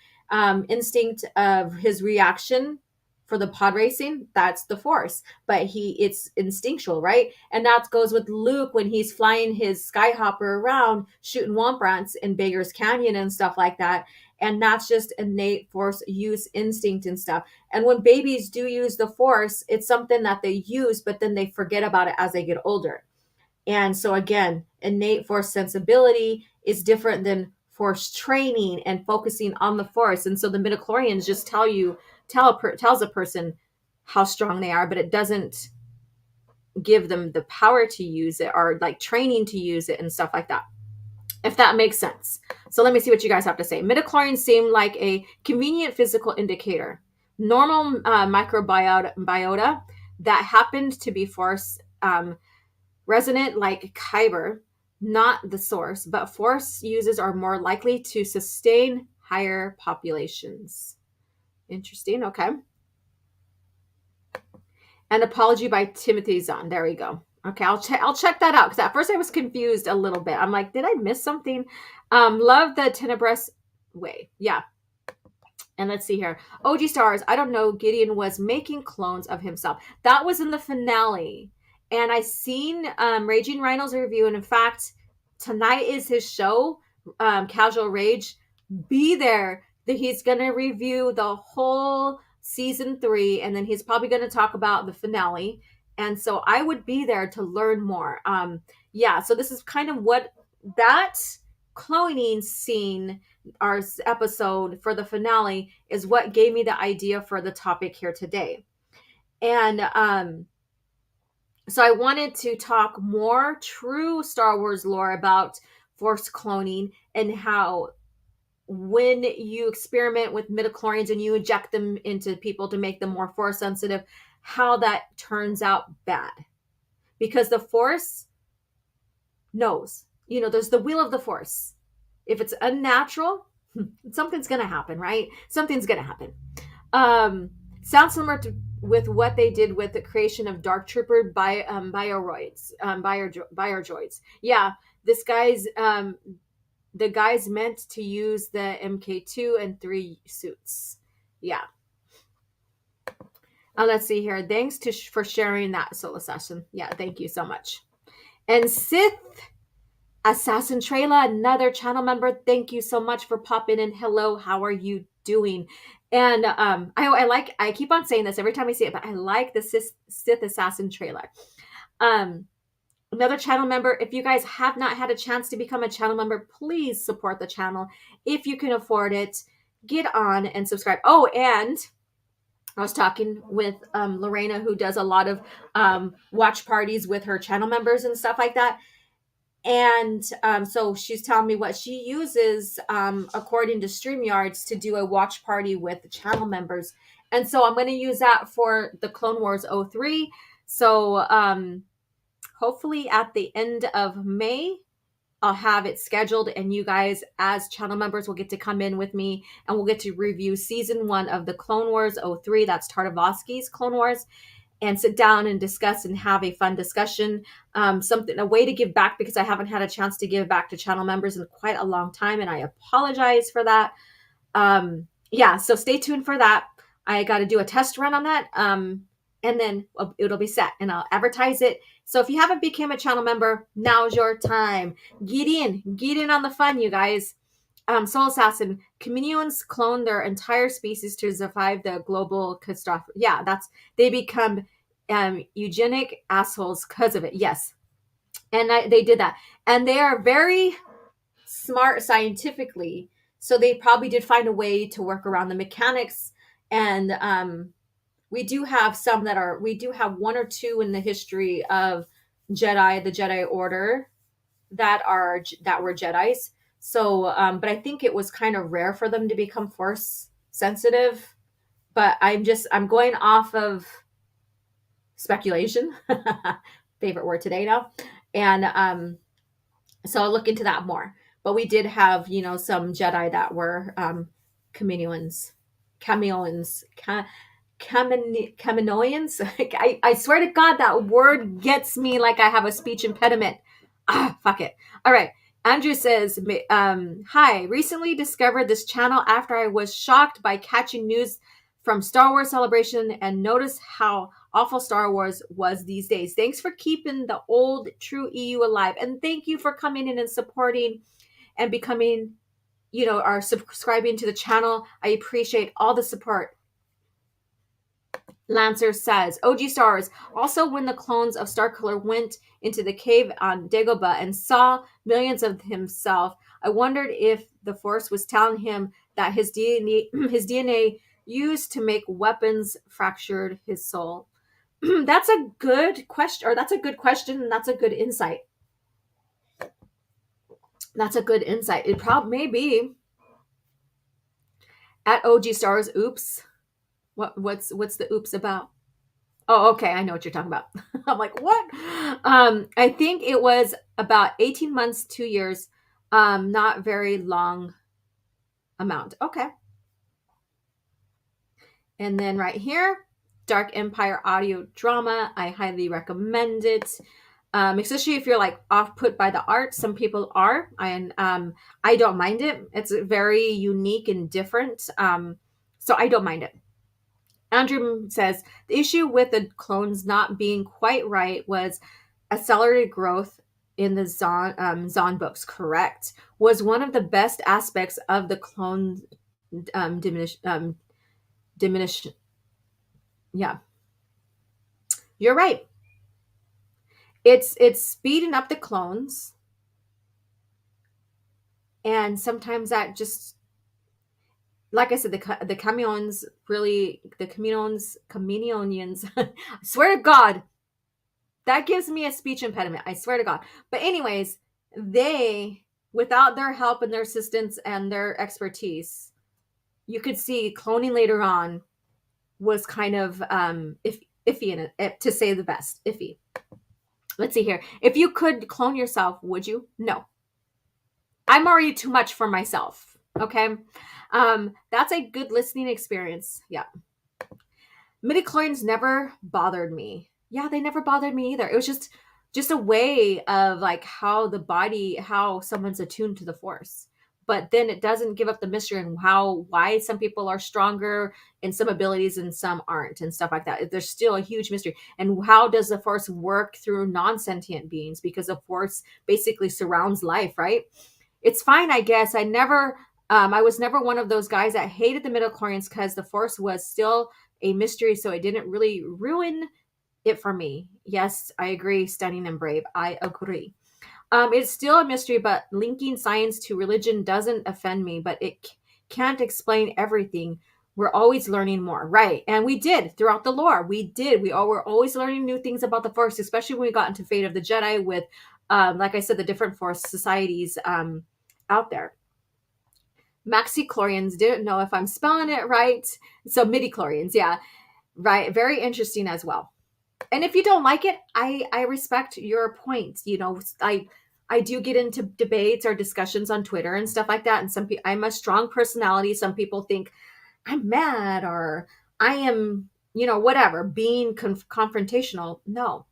S2: instinct of his reaction for the pod racing, that's the force, but it's instinctual, right? And that goes with Luke when he's flying his skyhopper around shooting womp rats in Beggar's Canyon and stuff like that. And that's just innate force use instinct and stuff. And when babies do use the force, it's something that they use, but then they forget about it as they get older. And so again, innate force sensibility is different than force training and focusing on the force. And so the midichlorians just tells a person how strong they are, but it doesn't give them the power to use it or like training to use it and stuff like that, if that makes sense. So let me see what you guys have to say. Midichlorians seem like a convenient physical indicator. Normal microbiota that happened to be force resonant like Kyber, not the source, but force users are more likely to sustain higher populations. Interesting. Okay. An apology by Timothy Zahn. There we go. Okay, I'll check that out because at first I was confused a little bit. I'm like, did I miss something? Love the Tenebrous way. Yeah. And let's see here. OG Stars, I don't know. Gideon was making clones of himself. That was in the finale. And I seen Raging Rhino's review. And in fact, tonight is his show, Casual Rage. Be there. He's going to review the whole season 3. And then he's probably going to talk about the finale. And so I would be there to learn more. Yeah, so this is kind of what that cloning scene, our episode for the finale, is what gave me the idea for the topic here today. And so I wanted to talk more true Star Wars lore about force cloning and how when you experiment with midichlorians and you inject them into people to make them more force sensitive, how that turns out bad. Because the force knows, there's the wheel of the force. If it's unnatural, something's going to happen, right? Something's going to happen. Sounds similar with what they did with the creation of Dark Trooper bioroids, bioroids. Yeah, this guy's, the guy's meant to use the MK2 and 3 suits. Yeah. Let's see here. Thanks for sharing that, Soul Assassin. Yeah, thank you so much. And Sith Assassin Trayla, another channel member, thank you so much for popping in. Hello, how are you doing? And I keep on saying this every time I see it, but I like the Sith Assassin trailer. Another channel member, if you guys have not had a chance to become a channel member, please support the channel. If you can afford it, get on and subscribe. Oh, and I was talking with Lorena, who does a lot of watch parties with her channel members and stuff like that. And so she's telling me what she uses according to StreamYards to do a watch party with the channel members. And so I'm going to use that for the Clone Wars 03. So hopefully at the end of May, I'll have it scheduled, and you guys as channel members will get to come in with me, and we'll get to review season 1 of the Clone Wars 03. That's Tartakovsky's Clone Wars, and sit down and discuss and have a fun discussion. A way to give back, because I haven't had a chance to give back to channel members in quite a long time, and I apologize for that. Yeah, so stay tuned for that. I got to do a test run on that, and then it'll be set, and I'll advertise it. So if you haven't become a channel member, now's your time. Get in on the fun, you guys. Soul Assassin, Kaminoans clone their entire species to survive the global catastrophe. Yeah, they become eugenic assholes because of it. Yes, and they did that, and they are very smart scientifically, so they probably did find a way to work around the mechanics. And we do have one or two in the history of the Jedi Order that were Jedis. So, but I think it was kind of rare for them to become force sensitive. But I'm going off of speculation, favorite word today now. And so I'll look into that more. But we did have, some Jedi that were Kaminoans. Kaminoans. I swear to God, that word gets me like I have a speech impediment. Fuck it. All right. Andrew says, hi, recently discovered this channel after I was shocked by catching news from Star Wars Celebration and noticed how awful Star Wars was these days. Thanks for keeping the old true EU alive. And thank you for coming in and supporting and becoming, or subscribing to the channel. I appreciate all the support. Lancer says, OG Stars, also when the clones of Starkiller went into the cave on Dagobah and saw millions of himself, I wondered if the Force was telling him that his DNA used to make weapons fractured his soul. That's a good question, and that's a good insight. That's a good insight. It probably may be. At OG Stars, oops. What's the oops about? Oh, okay. I know what you're talking about. I'm like, what? I think it was about 18 months, 2 years. Not very long amount. Okay. And then right here, Dark Empire audio drama. I highly recommend it. Especially if you're like off put by the art. Some people are. I don't mind it. It's very unique and different. So I don't mind it. Andrew says the issue with the clones not being quite right was accelerated growth in the Zahn books. Correct, was one of the best aspects of the clone diminish. Yeah, you're right. It's speeding up the clones, and sometimes that just, like I said, the chameleons really, the chameleonians. I swear to God, that gives me a speech impediment. I swear to God. But anyways, they, without their help and their assistance and their expertise, you could see cloning later on was kind of iffy in it, to say the best. Iffy. Let's see here. If you could clone yourself, would you? No. I'm already too much for myself. Okay. That's a good listening experience. Yeah. Midichlorians never bothered me. Yeah, they never bothered me either. It was just a way of like how the body, how someone's attuned to the force. But then it doesn't give up the mystery and why some people are stronger in some abilities and some aren't and stuff like that. There's still a huge mystery. And how does the force work through non-sentient beings? Because the force basically surrounds life, right? It's fine, I guess. I was never one of those guys that hated the midichlorians because the force was still a mystery, so it didn't really ruin it for me. Yes, I agree. Stunning and brave. I agree. It's still a mystery, but linking science to religion doesn't offend me, but it can't explain everything. We're always learning more. Right. And we did throughout the lore. We did. We all were always learning new things about the force, especially when we got into Fate of the Jedi with, like I said, the different force societies out there. Maxichlorians, didn't know if I'm spelling it right. So midichlorians, yeah. Right. Very interesting as well. And if you don't like it, I respect your points. You know, I do get into debates or discussions on Twitter and stuff like that. And some people, I'm a strong personality. Some people think I'm mad or I am, whatever, being confrontational. No,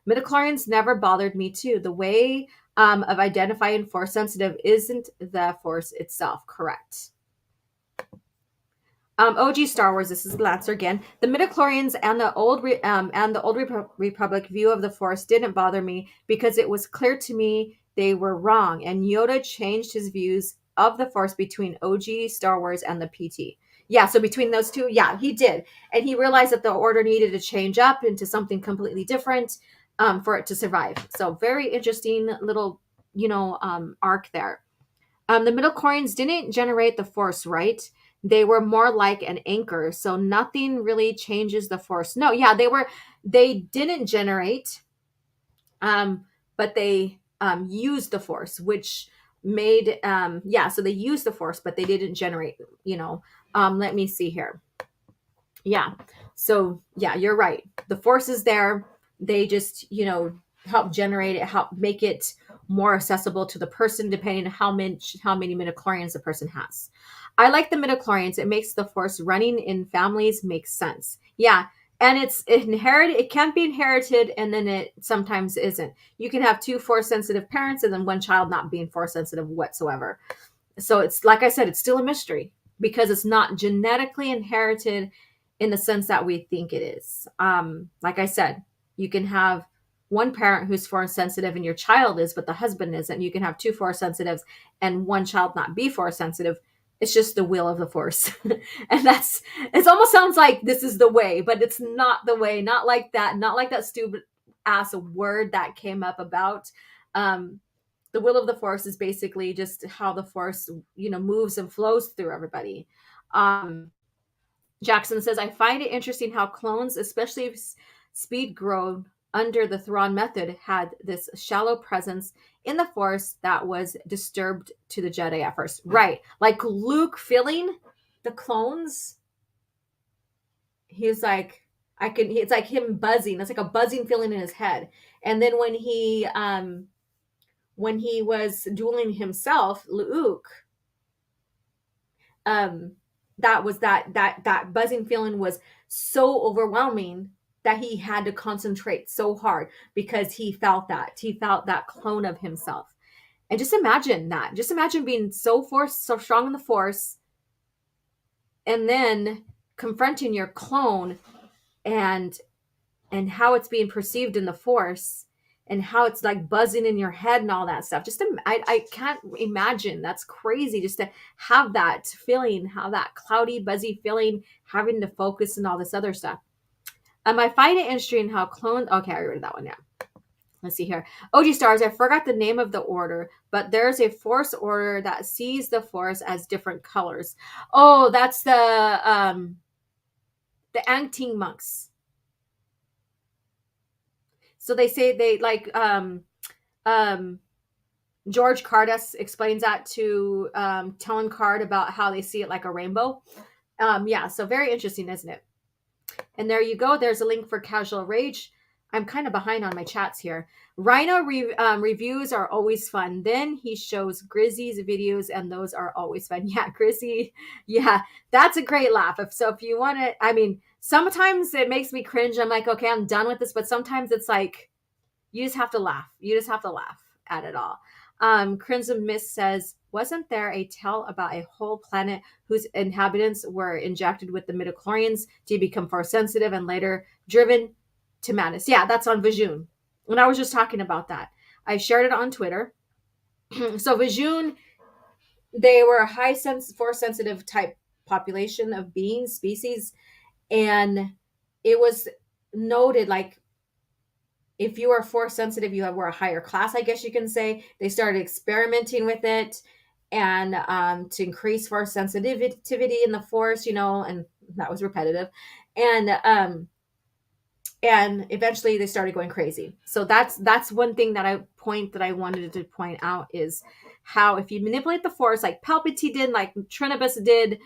S2: midichlorians never bothered me too. The way of identifying force sensitive isn't the force itself. Correct. OG Star Wars. This is Lancer again. The midichlorians and the old Republic view of the Force didn't bother me because it was clear to me they were wrong, and Yoda changed his views of the Force between OG Star Wars and the PT. Yeah, so between those two, yeah, he did, and he realized that the Order needed to change up into something completely different for it to survive. So very interesting little, arc there. The midichlorians didn't generate the Force, right? They were more like an anchor, so nothing really changes the Force. No, yeah, they didn't generate, but they used the Force, which made so they used the Force, but they didn't generate. Let me see here. Yeah, so yeah, you're right. The Force is there. They just help generate it, help make it more accessible to the person, depending on how many midichlorians the person has. I like the midichlorians. It makes the Force running in families makes sense. Yeah. And it's inherited. It can be inherited, and then it sometimes isn't. You can have two Force sensitive parents and then one child not being Force sensitive whatsoever. So it's, like I said, it's still a mystery because it's not genetically inherited in the sense that we think it is. Like I said, you can have one parent who's Force sensitive and your child is, but the husband isn't. You can have two Force sensitives and one child not be Force sensitive. It's just the will of the Force. And it almost sounds like this is the way, but it's not the way. Not like that stupid ass word that came up about. The will of the Force is basically just how the Force, moves and flows through everybody. Jackson says, I find it interesting how clones, especially if speed grown under the Thrawn method, had this shallow presence in the Force that was disturbed to the Jedi at first. Right. Like Luke feeling the clones. He's like, it's like him buzzing. It's like a buzzing feeling in his head. And then when he was dueling himself, Luke, that buzzing feeling was so overwhelming that he had to concentrate so hard because he felt that clone of himself. And just imagine being so strong in the Force and then confronting your clone and how it's being perceived in the Force and how it's like buzzing in your head and all that stuff. I can't imagine. That's crazy just to have that feeling, have that cloudy, buzzy feeling, having to focus and all this other stuff. I find it interesting how clones. Okay, I read that one. Yeah. Let's see here. OG Stars, I forgot the name of the order, but there's a Force order that sees the Force as different colors. Oh, that's the Angting monks. So they say they like George Cardas explains that to Talon Card about how they see it like a rainbow. Yeah, so very interesting, isn't it? And there you go. There's a link for Casual Rage. I'm kind of behind on my chats here. Rhino reviews are always fun. Then he shows Grizzy's videos, and those are always fun. Yeah, Grizzy. Yeah, that's a great laugh. If you want to, I mean, sometimes it makes me cringe. I'm like, okay, I'm done with this. But sometimes it's like, you just have to laugh. You just have to laugh at it all. Crimson Mist says, wasn't there a tale about a whole planet whose inhabitants were injected with the midichlorians to become force sensitive and later driven to madness? Yeah, that's on Vajun. And I was just talking about that. I shared it on Twitter. So Vajun, they were a high force sensitive type population of beings, species, and it was noted like if you are force sensitive, were a higher class, I guess you can say. They started experimenting with it and to increase force sensitivity in the force, and that was repetitive. And eventually they started going crazy. So that's one thing that I wanted to point out is how if you manipulate the force like Palpatine did, like Trinibus did,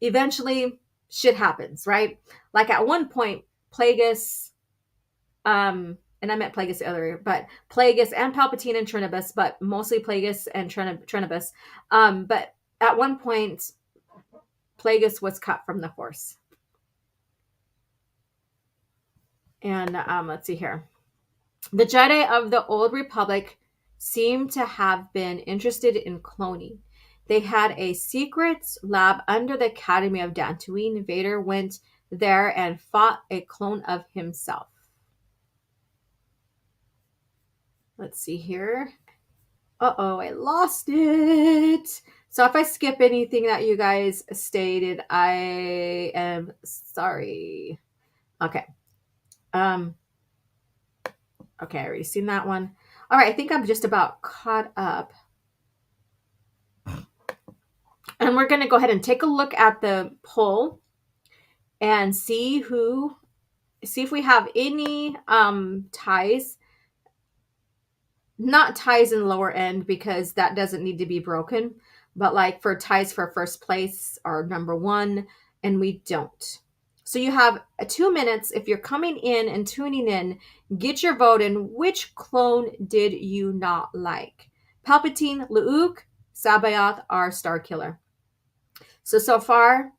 S2: eventually shit happens, right? Like at one point, Plagueis, and I meant Plagueis earlier, but Plagueis and Palpatine and Trinibus, but mostly Plagueis and Trinibus. But at one point, Plagueis was cut from the Force. And let's see here. The Jedi of the Old Republic seem to have been interested in cloning. They had a secret lab under the Academy of Dantooine. Vader went there and fought a clone of himself. Let's see here. Uh-oh, I lost it. So if I skip anything that you guys stated, I am sorry. Okay. Okay, I already seen that one. All right, I think I'm just about caught up. And we're going to go ahead and take a look at the poll and see if we have any ties. Not ties in lower end because that doesn't need to be broken, but like for ties for first place or number one, and we don't. So you have 2 minutes. If you're coming in and tuning in, get your vote in. Which clone did you not like? Palpatine, Luke, Sabayoth, or Starkiller? So far,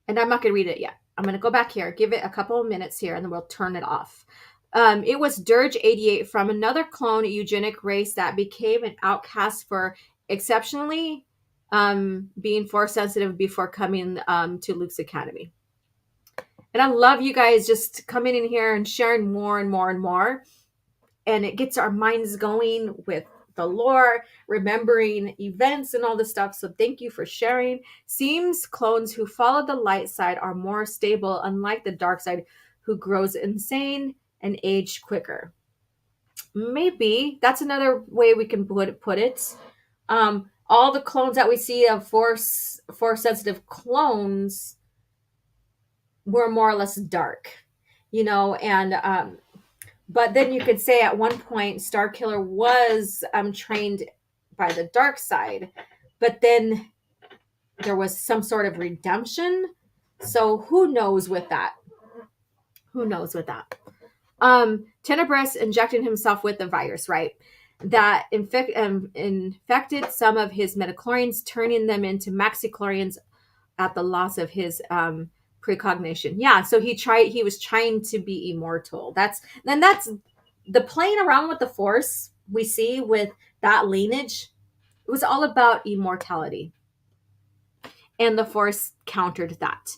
S2: and I'm not going to read it yet. I'm going to go back here, give it a couple of minutes here, and then we'll turn it off. It was Dirge 88 from another clone eugenic race that became an outcast for exceptionally being force sensitive before coming to Luke's Academy. And I love you guys just coming in here and sharing more and more and more. And it gets our minds going with the lore, remembering events and all this stuff. So thank you for sharing. Seems clones who follow the light side are more stable, unlike the dark side who grows insane and age quicker. Maybe that's another way we can put it. All the clones that we see of force sensitive clones were more or less dark, and but then you could say at one point Starkiller was trained by the dark side, but then there was some sort of redemption. So who knows with that? Tenebris injecting himself with the virus, right? That infected some of his midichlorians, turning them into maxichlorians at the loss of his precognition. Yeah, so he was trying to be immortal. That's the playing around with the Force we see with that lineage. It was all about immortality. and the Force countered that.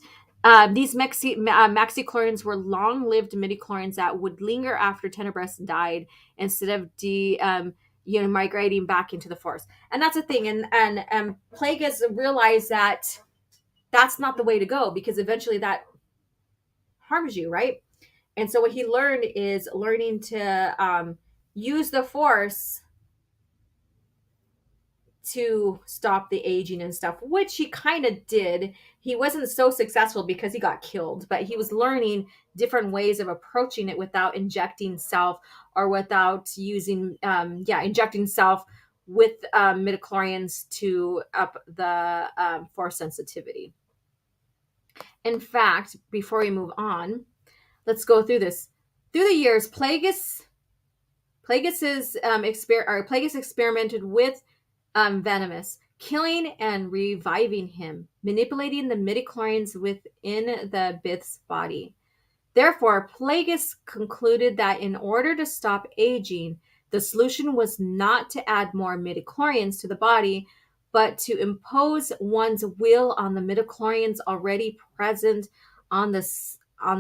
S2: These Maxichlorians were long-lived midichlorians that would linger after Tenebris died instead of migrating back into the Force. And that's the thing. And Plagueis realized that that's not the way to go, because eventually that harms you, right? And so what he learned is learning to use the Force to stop the aging and stuff, which he kind of did. He wasn't so successful because he got killed, but he was learning different ways of approaching it without injecting self, or without using, injecting self with midichlorians to up the Force sensitivity. In fact, before we move on, let's go through this. Through the years, Plagueis experimented with Venomous, killing and reviving him, manipulating the midichlorians within the Bith's body. Therefore, Plagueis concluded that in order to stop aging, the solution was not to add more midichlorians to the body, but to impose one's will on the midichlorians already present on the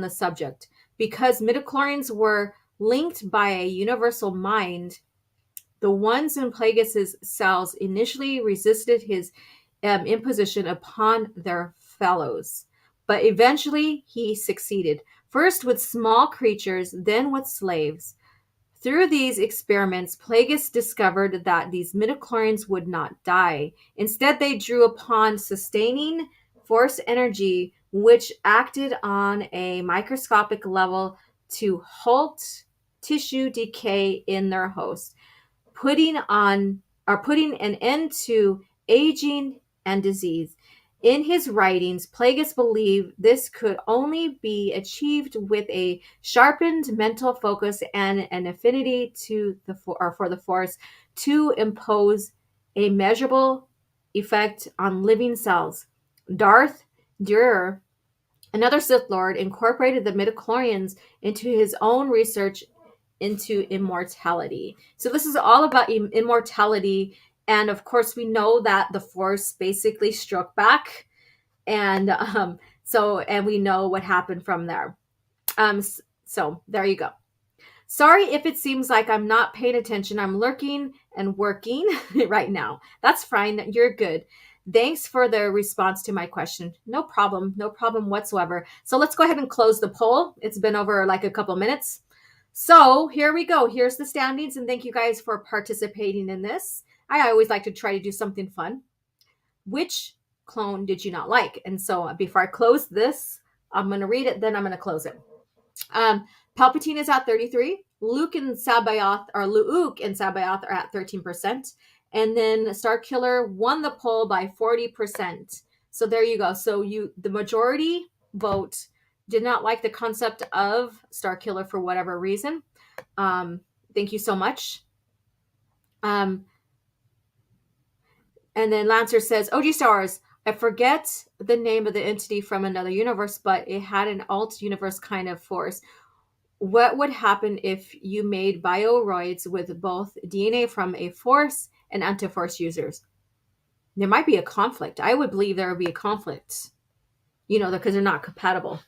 S2: subject. Because midichlorians were linked by a universal mind, the ones in Plagueis' cells initially resisted his imposition upon their fellows, but eventually he succeeded, first with small creatures, then with slaves. Through these experiments, Plagueis discovered that these midichlorians would not die. Instead, they drew upon sustaining Force energy, which acted on a microscopic level to halt tissue decay in their host, putting an end to aging and disease. In his writings, Plagueis believed this could only be achieved with a sharpened mental focus and an affinity for the Force to impose a measurable effect on living cells. Darth Durer, another Sith Lord, incorporated the midichlorians into his own research into immortality. So this is all about immortality. And of course, we know that the Force basically struck back. And and we know what happened from there. So there you go. Sorry if it seems like I'm not paying attention. I'm lurking and working right now. That's fine. You're good. Thanks for the response to my question. No problem. No problem whatsoever. So let's go ahead and close the poll. It's been over like a couple minutes. So here we go. Here's the standings, and thank you guys for participating in this. I always like to try to do something fun. Which clone did you not like? And so before I close this, I'm going to read it, then I'm going to close it. Palpatine is at 33. Luke and Sabayoth are at 13%. And then Starkiller won the poll by 40%. So there you go. So the majority vote did not like the concept of Starkiller for whatever reason. Thank you so much. And then Lancer says, OG Stars, I forget the name of the entity from another universe, but it had an alt universe kind of force. What would happen if you made bioroids with both DNA from a Force and anti-Force users? There might be a conflict. I would believe there would be a conflict, because they're not compatible.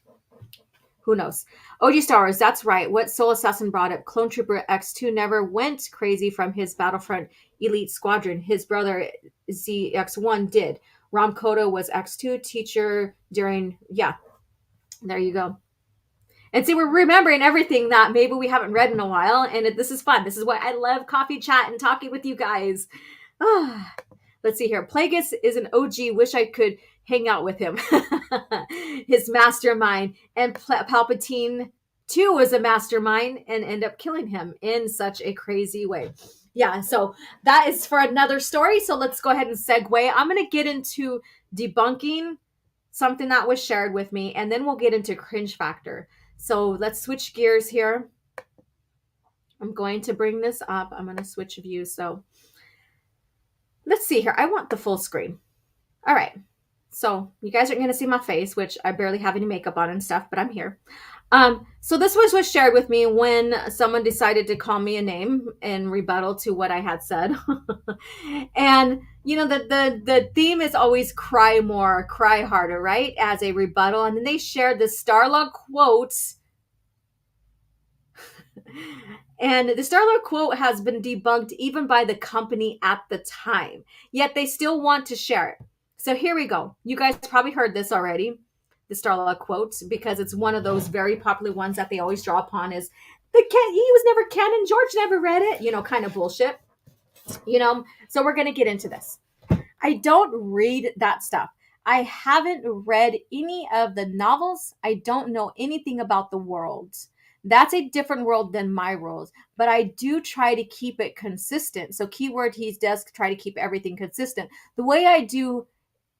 S2: Who knows? OG Stars, that's right. What Soul Assassin brought up, Clone Trooper X2 never went crazy from his Battlefront Elite Squadron. His brother ZX1 did. Ram Koda was X2 teacher during, there you go. And see, we're remembering everything that maybe we haven't read in a while, and this is fun. This is why I love coffee chat and talking with you guys. Let's see here. Plagueis is an OG. Wish I could hang out with him. His mastermind. And Palpatine, too, was a mastermind and end up killing him in such a crazy way. Yeah, so that is for another story. So let's go ahead and segue. I'm going to get into debunking something that was shared with me, and then we'll get into Cringe Factor. So let's switch gears here. I'm going to bring this up. I'm going to switch views. So let's see here. I want the full screen. All right. So you guys aren't going to see my face, which I barely have any makeup on and stuff, but I'm here. So this was shared with me when someone decided to call me a name in rebuttal to what I had said. And the theme is always cry more, cry harder, right? As a rebuttal. And then they shared the Starlog quote. And the Starlog quote has been debunked even by the company at the time. Yet they still want to share it. So here we go. You guys probably heard this already, the Starlog quote, because it's one of those very popular ones that they always draw upon is he was never canon, George never read it, kind of bullshit. So we're going to get into this. I don't read that stuff. I haven't read any of the novels. I don't know anything about the world. That's a different world than my world, but I do try to keep it consistent. So keyword, he does try to keep everything consistent. The way I do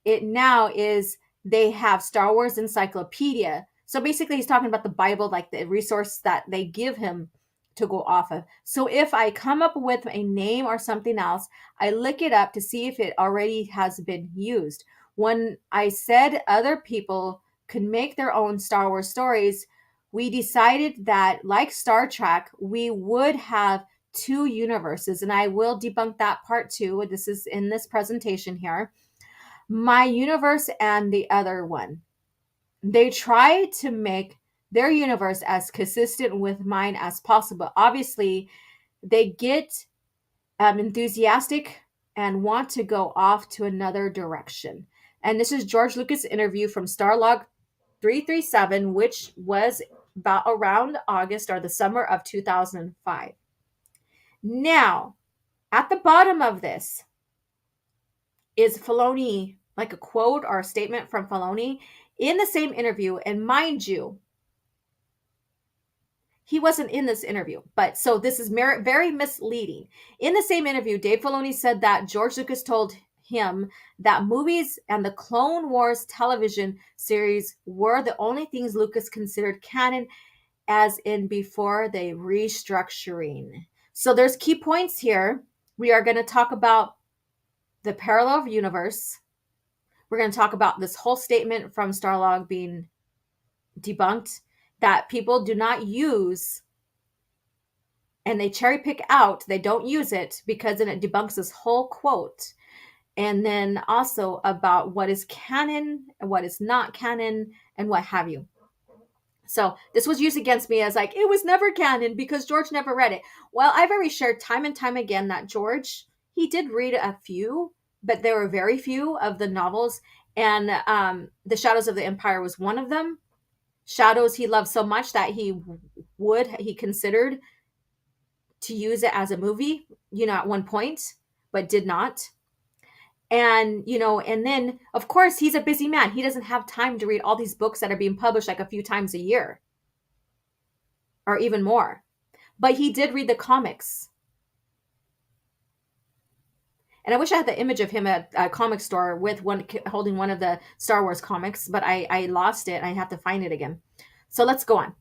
S2: it now is they have Star Wars encyclopedia. So basically he's talking about the Bible, like the resource that they give him to go off of. So if I come up with a name or something else, I look it up to see if it already has been used. When I said other people could make their own Star Wars stories, we decided that, like Star Trek, we would have two universes. And I will debunk that part too. This is in this presentation here. My universe and the other one. They try to make their universe as consistent with mine as possible. Obviously, they get enthusiastic and want to go off to another direction. And this is George Lucas' interview from Starlog 337, which was about around August or the summer of 2005. Now, at the bottom of this is Filoni, like a quote or a statement from Filoni in the same interview. And mind you, he wasn't in this interview, but so this is very misleading. In the same interview, Dave Filoni said that George Lucas told him that movies and the Clone Wars television series were the only things Lucas considered canon, as in before the restructuring. So there's key points here. We are going to talk about the parallel universe. We're going to talk about this whole statement from Starlog being debunked that people do not use, and they cherry pick out, they don't use it because then it debunks this whole quote. And then also about what is canon and what is not canon and what have you. So this was used against me as like, it was never canon because George never read it. Well, I've already shared time and time again that George, he did read a few, but there were very few of the novels. And The Shadows of the Empire was one of them. Shadows he loved so much that he considered to use it as a movie, at one point, but did not. And, and then, of course, he's a busy man. He doesn't have time to read all these books that are being published like a few times a year or even more. But he did read the comics. And I wish I had the image of him at a comic store with holding one of the Star Wars comics, but I lost it. I have to find it again. So let's go on.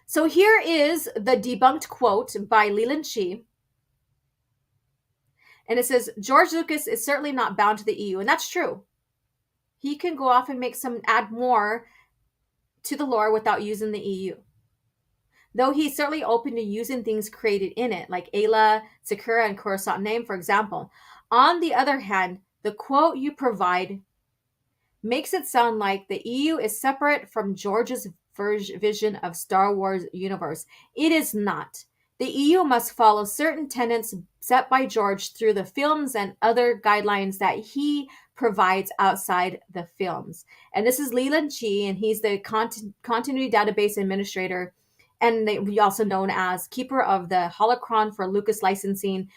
S2: So here is the debunked quote by Leland Shee. And it says, George Lucas is certainly not bound to the EU. And that's true. He can go off and add more to the lore without using the EU. Though he's certainly open to using things created in it, like Ayla, Sakura, and Coruscant name, for example. On the other hand, the quote you provide makes it sound like the EU is separate from George's vision of Star Wars universe. It is not. The EU must follow certain tenets set by George through the films and other guidelines that he provides outside the films. And this is Leland Shee, and he's the continuity database administrator, and also known as keeper of the holocron for Lucas licensing.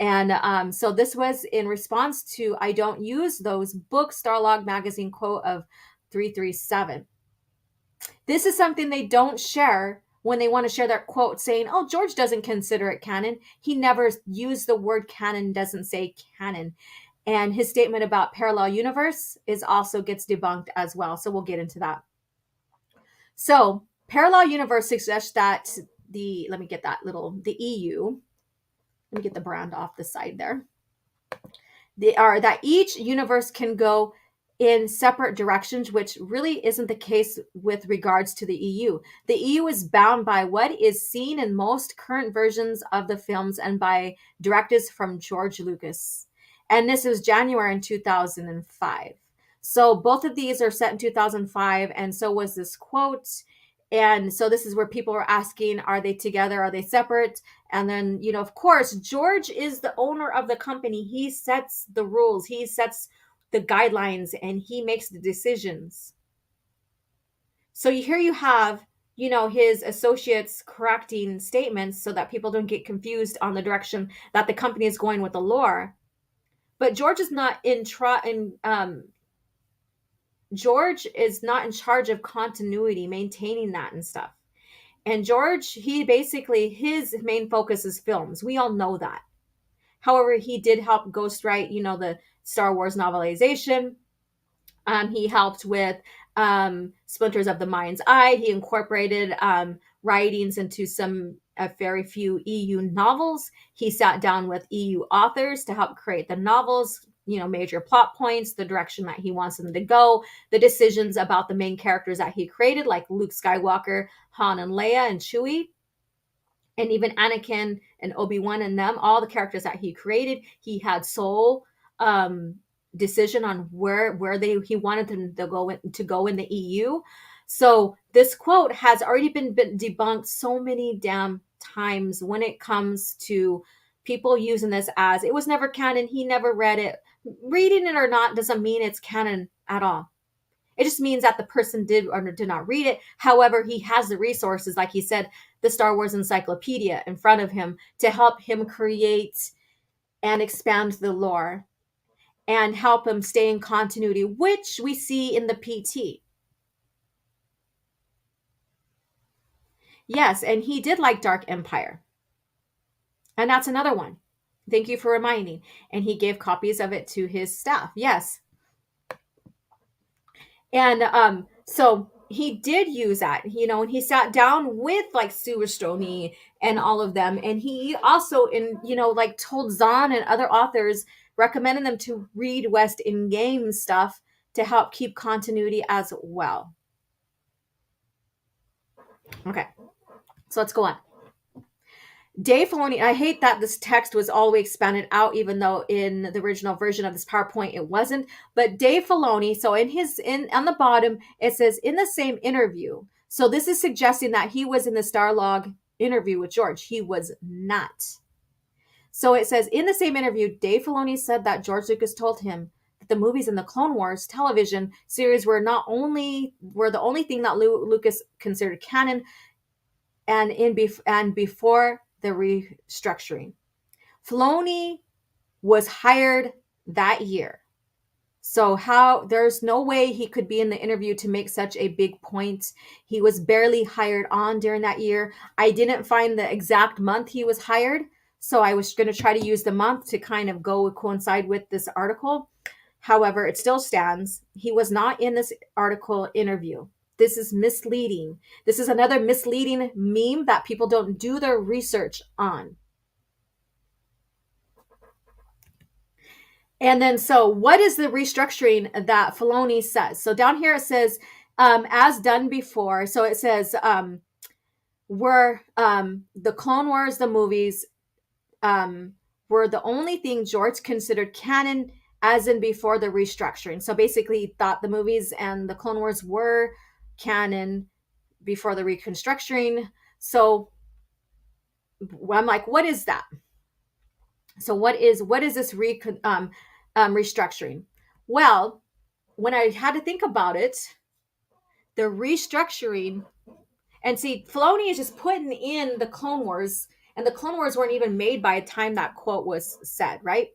S2: And so this was in response to, I don't use those books, Starlog magazine quote of 337. This is something they don't share when they want to share their quote saying, oh, George doesn't consider it canon. He never used the word canon, doesn't say canon. And his statement about parallel universe also gets debunked as well. So we'll get into that. So parallel universe suggests that the EU, let me get the brand off the side there. That each universe can go in separate directions, which really isn't the case with regards to the EU. The EU is bound by what is seen in most current versions of the films and by directives from George Lucas. And this was January in 2005. So both of these are set in 2005, and so was this quote. And so this is where people are asking, are they together? Are they separate? And then, of course, George is the owner of the company. He sets the rules, he sets the guidelines, and he makes the decisions. So here you have, his associates correcting statements so that people don't get confused on the direction that the company is going with the lore. But George is not George is not in charge of continuity, maintaining that and stuff. And George, his main focus is films. We all know that. However, he did help ghostwrite, the Star Wars novelization. He helped with Splinters of the Mind's Eye. He incorporated writings into a very few EU novels. He sat down with EU authors to help create the novels, major plot points, the direction that he wants them to go, the decisions about the main characters that he created, like Luke Skywalker, Han and Leia, and Chewie, and even Anakin and Obi-Wan and them, all the characters that he created. He had sole decision on where he wanted them to go in the EU. So this quote has already been debunked so many damn times when it comes to people using this as it was never canon. He never read it. Reading it or not doesn't mean it's canon at all. It just means that the person did or did not read it. However, he has the resources, like he said, the Star Wars encyclopedia in front of him to help him create and expand the lore and help him stay in continuity, which we see in the PT. Yes, and he did like Dark Empire. And that's another one. Thank you for reminding. And he gave copies of it to his staff. Yes. And so he did use that, and he sat down with like Suwastoni and all of them. And he also told Zahn and other authors, recommended them to read West in Game stuff to help keep continuity as well. Okay, so let's go on. Dave Filoni, I hate that this text was all the way expanded out, even though in the original version of this PowerPoint it wasn't. But Dave Filoni, so on the bottom it says in the same interview. So this is suggesting that he was in the Starlog interview with George. He was not. So it says in the same interview, Dave Filoni said that George Lucas told him that the movies in the Clone Wars television series were the only thing that Lucas considered canon, and before the restructuring. Filoni was hired that year. So there's no way he could be in the interview to make such a big point. He was barely hired on during that year. I didn't find the exact month he was hired, so I was going to try to use the month to kind of coincide with this article. However, it still stands. He was not in this article interview. This is misleading. This is another misleading meme that people don't do their research on. And then, so what is the restructuring that Filoni says? So down here it says, as done before. So it says, the Clone Wars, the movies, were the only thing George considered canon, as in before the restructuring. So basically, he thought the movies and the Clone Wars were canon before the reconstructing. So I'm like, what is that? So what is this restructuring? Well, when I had to think about it, the restructuring, and see, Filoni is just putting in the Clone Wars, and the Clone Wars weren't even made by the time that quote was said, right?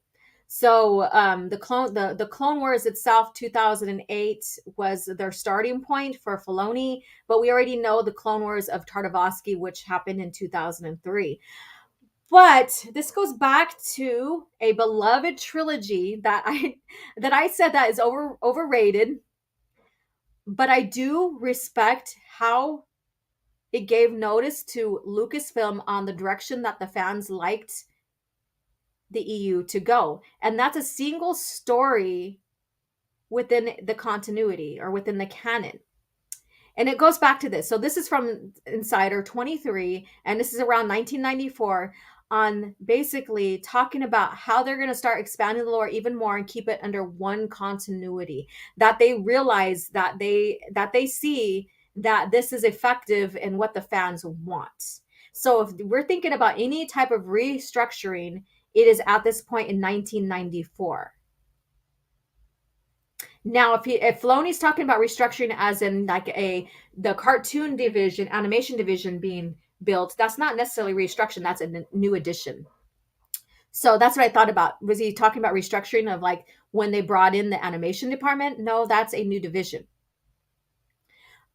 S2: So the Clone Wars itself, 2008, was their starting point for Filoni, but we already know the Clone Wars of Tartakovsky, which happened in 2003. But this goes back to a beloved trilogy that I said that is overrated, but I do respect how it gave notice to Lucasfilm on the direction that the fans liked the EU to go. And that's a single story within the continuity or within the canon. And it goes back to this. So this is from Insider 23, and this is around 1994, on basically talking about how they're going to start expanding the lore even more and keep it under one continuity. That they realize that they see that this is effective in what the fans want. So if we're thinking about any type of restructuring, it is at this point in 1994. Now, if Filoni's talking about restructuring as in like the cartoon division, animation division being built, that's not necessarily restructuring. That's a new addition. So that's what I thought about. Was he talking about restructuring of like when they brought in the animation department? No, that's a new division.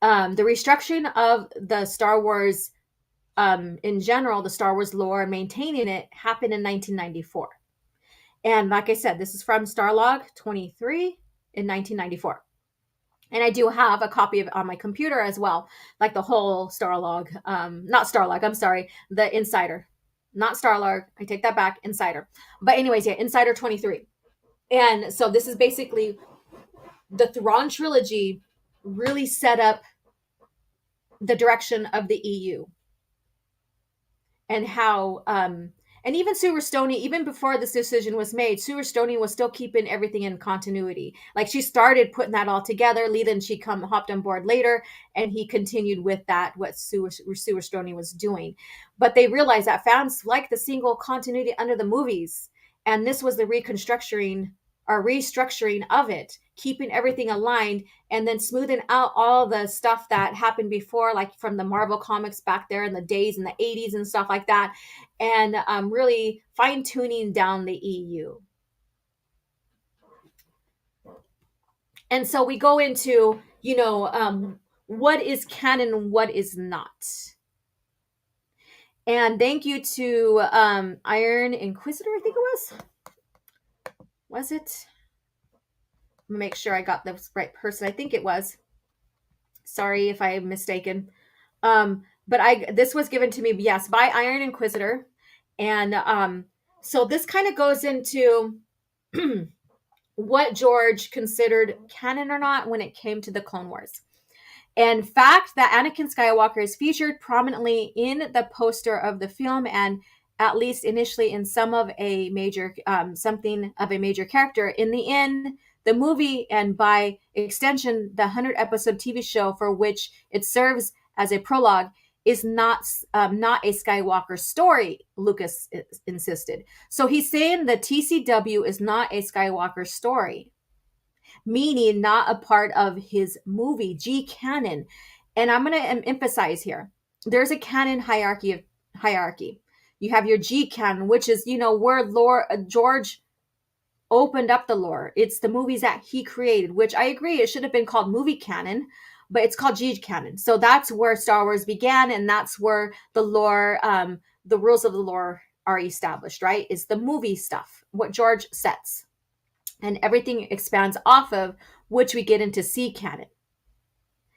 S2: The restructuring of the Star Wars, in general, the Star Wars lore, maintaining it, happened in 1994. And like I said, this is from Starlog 23 in 1994. And I do have a copy of it on my computer as well, like the whole Starlog, not Starlog, I'm sorry, the Insider, not Starlog. I take that back, Insider. But anyways, yeah, Insider 23. And so this is basically the Thrawn trilogy really set up the direction of the EU, and how and even Sue Stoney, even before this decision was made, Sue Stoney was still keeping everything in continuity. Like she started putting that all together. Leland, she hopped on board later, and he continued with that, what Sue Stoney was doing. But they realized that fans like the single continuity under the movies, and this was the restructuring of it, keeping everything aligned and then smoothing out all the stuff that happened before, like from the Marvel comics back there in the days in the 80s and stuff like that, and really fine-tuning down the EU. And so we go into, what is canon and what is not. And thank you to Iron Inquisitor, I think it was. Was it? Make sure I got the right person. I think it was. Sorry if I'm mistaken. But this was given to me, yes, by Iron Inquisitor. And so this kind of goes into what George considered canon or not when it came to the Clone Wars. In fact, that Anakin Skywalker is featured prominently in the poster of the film, and at least initially in something of a major character. In the end, the movie, and by extension, the 100-episode TV show for which it serves as a prologue, is not a Skywalker story, Lucas insisted. So he's saying the TCW is not a Skywalker story, meaning not a part of his movie, G canon. And I'm going to emphasize here, there's a canon hierarchy. You have your G canon, which is, where George opened up the lore. It's the movies that he created, which I agree, it should have been called movie canon, but it's called G canon. So that's where Star Wars began, and that's where the lore, the rules of the lore are established, right? It's the movie stuff, what George sets. And everything expands off of, which we get into C canon.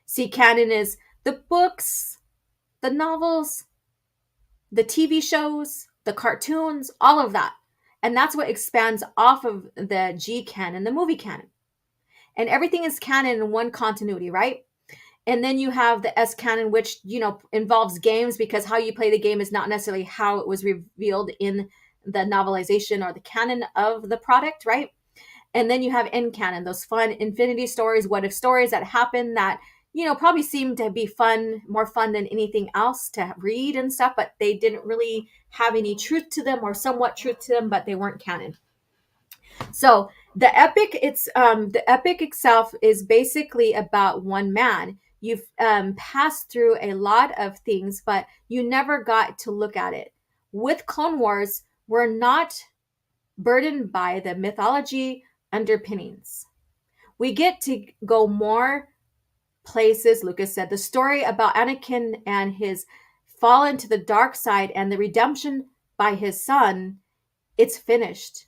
S2: C canon is the books, the novels, the TV shows, the cartoons, all of that. And that's what expands off of the G canon, the movie canon. And everything is canon in one continuity, right? And then you have the S canon, which, involves games, because how you play the game is not necessarily how it was revealed in the novelization or the canon of the product, right? And then you have N canon, those fun infinity stories, what if stories that happen that, probably seem to be more fun than anything else to read and stuff, but they didn't really have any truth to them, or somewhat truth to them, but they weren't canon. So the epic itself is basically about one man. You've passed through a lot of things, but you never got to look at it. With Clone Wars, we're not burdened by the mythology underpinnings. We get to go more places. Lucas said the story about Anakin and his fall into the dark side and the redemption by his son, it's finished.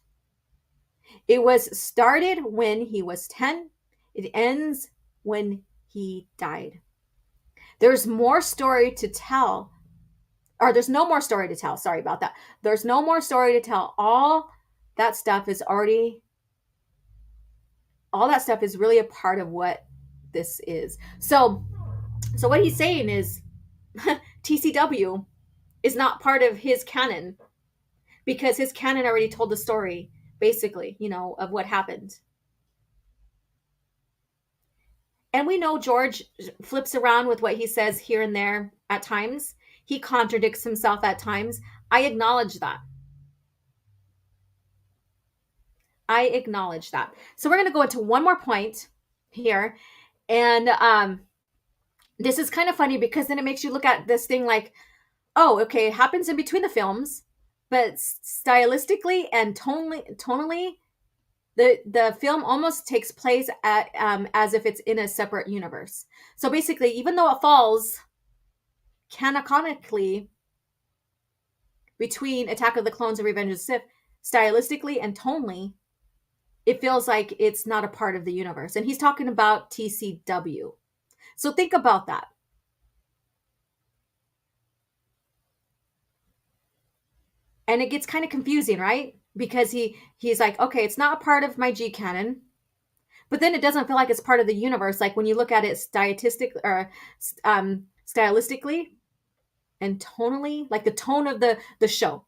S2: It was started when he was 10. It ends when he died. There's more story to tell. Or there's no more story to tell. Sorry about that. There's no more story to tell. All that stuff is already all that stuff is really a part of what this is. So what he's saying is TCW is not part of his canon because his canon already told the story, basically, of what happened. And we know George flips around with what he says here and there at times. He contradicts himself at times. I acknowledge that. So we're going to go into one more point here. And this is kind of funny because then it makes you look at this thing like, oh, okay, it happens in between the films, but stylistically and tonally, the film almost takes place at as if it's in a separate universe. So basically, even though it falls canonically between Attack of the Clones and Revenge of the Sith, stylistically and tonally, it feels like it's not a part of the universe. And he's talking about TCW. So think about that. And it gets kind of confusing, right? Because he's like, okay, it's not a part of my G canon, but then it doesn't feel like it's part of the universe. Like when you look at it stylistically and tonally, like the tone of the show,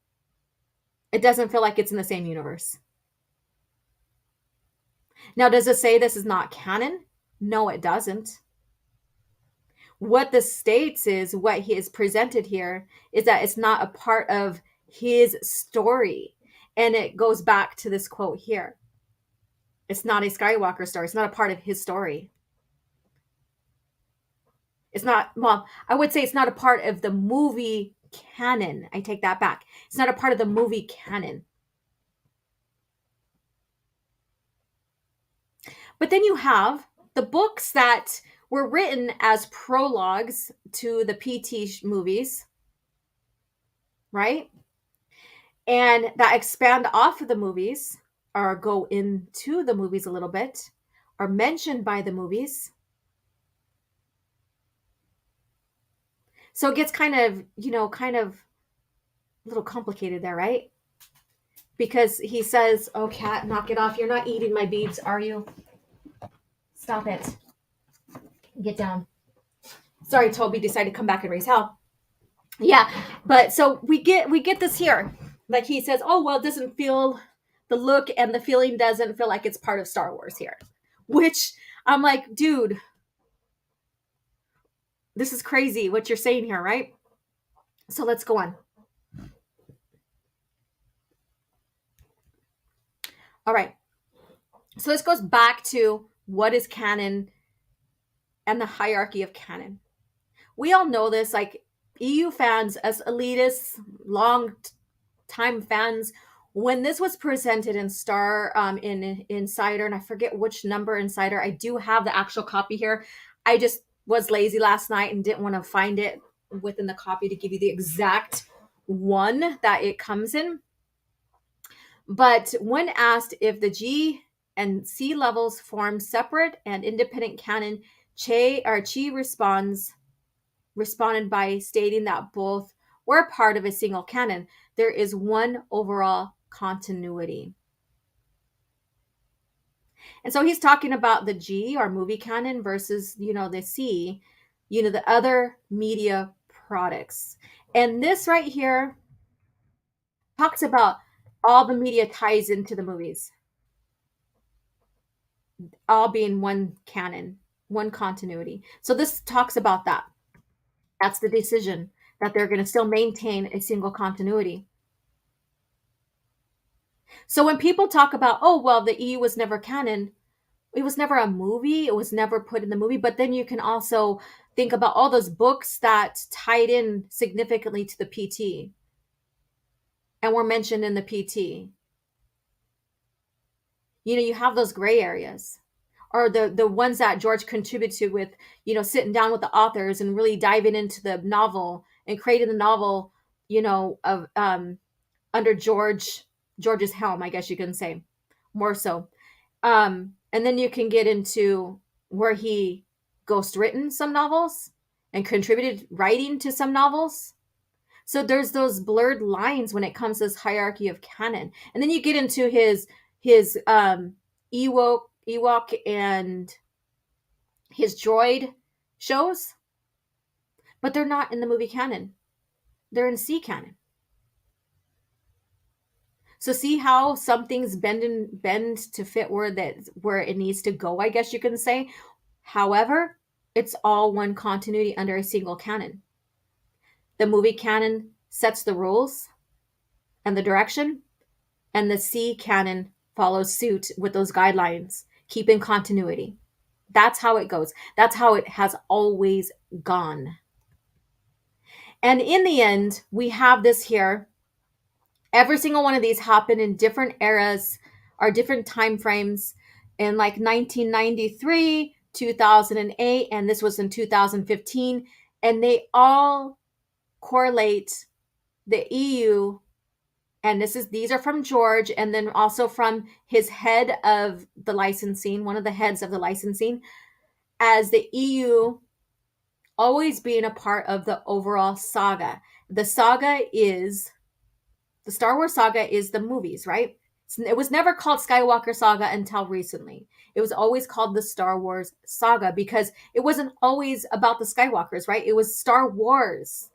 S2: it doesn't feel like it's in the same universe. Now, does it say this is not canon? No, it doesn't. What this states is what he is presented here is that it's not a part of his story. And it goes back to this quote here. It's not a Skywalker story. It's not a part of his story. It's not, well, I would say it's not a part of the movie canon. I take that back. It's not a part of the movie canon. But then you have the books that were written as prologues to the PT movies, right? And that expand off of the movies or go into the movies a little bit, are mentioned by the movies. So it gets kind of a little complicated there, right? Because he says, oh, cat, knock it off. You're not eating my beads, are you? Stop it. Get down. Sorry, Toby decided to come back and raise hell. Yeah, but so we get this here. Like he says, oh, well, it doesn't feel, the look and the feeling doesn't feel like it's part of Star Wars here. Which I'm like, dude, this is crazy what you're saying here, right? So let's go on. All right. So this goes back to what is canon and the hierarchy of canon. We all know this, like EU fans, as elitists, long time fans, when this was presented in in Insider, and I forget which number Insider, I do have the actual copy here. I just was lazy last night and didn't want to find it within the copy to give you the exact one that it comes in. But when asked if the G and C levels form separate and independent canon, Chi responded by stating that both were part of a single canon. There is one overall continuity. And so he's talking about the G or movie canon versus, the C, the other media products. And this right here talks about all the media ties into the movies, all being one canon, one continuity. So this talks about that. That's the decision, that they're going to still maintain a single continuity. So when people talk about, oh, well, the EU was never canon, it was never a movie, it was never put in the movie, but then you can also think about all those books that tied in significantly to the PT and were mentioned in the PT. You have those gray areas, or the ones that George contributed with, sitting down with the authors and really diving into the novel and creating the novel, of under George's helm, I guess you can say, more so. And then you can get into where he ghost written some novels and contributed writing to some novels. So there's those blurred lines when it comes to this hierarchy of canon. And then you get into his Ewok Ewok and his droid shows, but they're not in the movie canon. They're in C canon. So see how something's bend to fit where it needs to go, I guess you can say. However, it's all one continuity under a single canon. The movie canon sets the rules and the direction, and the C canon follows suit with those guidelines, keeping continuity. That's how it goes. That's how it has always gone. And in the end, we have this here. Every single one of these happened in different eras or different time frames in like 1993, 2008, and this was in 2015. And they all correlate the EU, and these are from George, and then also from his head of the licensing, one of the heads of the licensing, as the EU always being a part of the overall saga. The Star Wars saga is the movies, right? It was never called Skywalker Saga until recently. It was always called the Star Wars Saga because it wasn't always about the Skywalkers, right? It was Star Wars.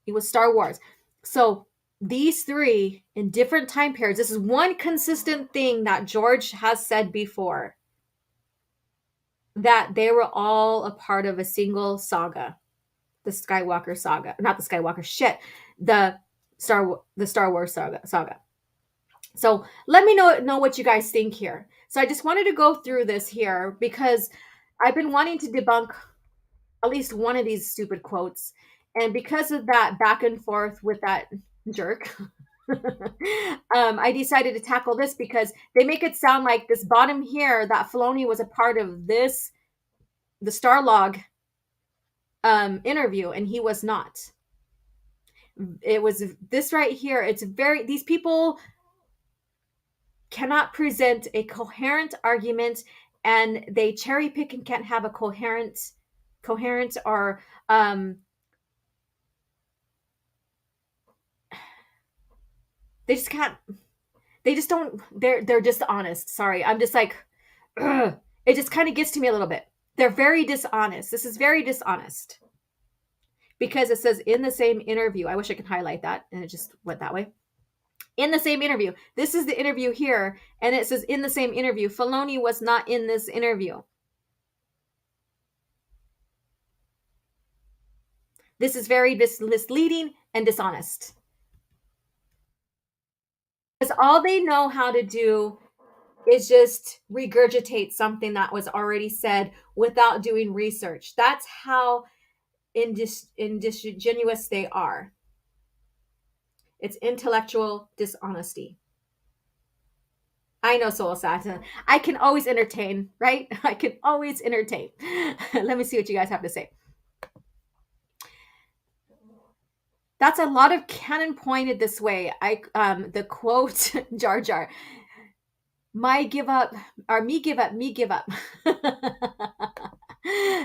S2: It was Star Wars. So these three in different time periods, this is one consistent thing that George has said before, that they were all a part of a single saga, the Skywalker saga, not the Skywalker shit, the Star Wars saga. So let me know what you guys think here. So I just wanted to go through this here because I've been wanting to debunk at least one of these stupid quotes, and because of that back and forth with that jerk, I decided to tackle this because they make it sound like this bottom here that Filoni was a part of this, the Starlog interview, and he was not. It was this right here. These people cannot present a coherent argument, and they cherry pick and can't have a coherent or they just can't. They just don't. They're dishonest. Sorry, I'm just like, ugh. It just kind of gets to me a little bit. They're very dishonest. This is very dishonest because it says in the same interview. I wish I could highlight that, and it just went that way. In the same interview. This is the interview here, and it says in the same interview. Filoni was not in this interview. This is very misleading and dishonest. Because all they know how to do is just regurgitate something that was already said without doing research. That's how indisingenuous they are. It's intellectual dishonesty. I know, Soul Assassin. I can always entertain, right? I can always entertain. Let me see what you guys have to say. That's a lot of canon pointed this way. The quote, Jar Jar, me give up.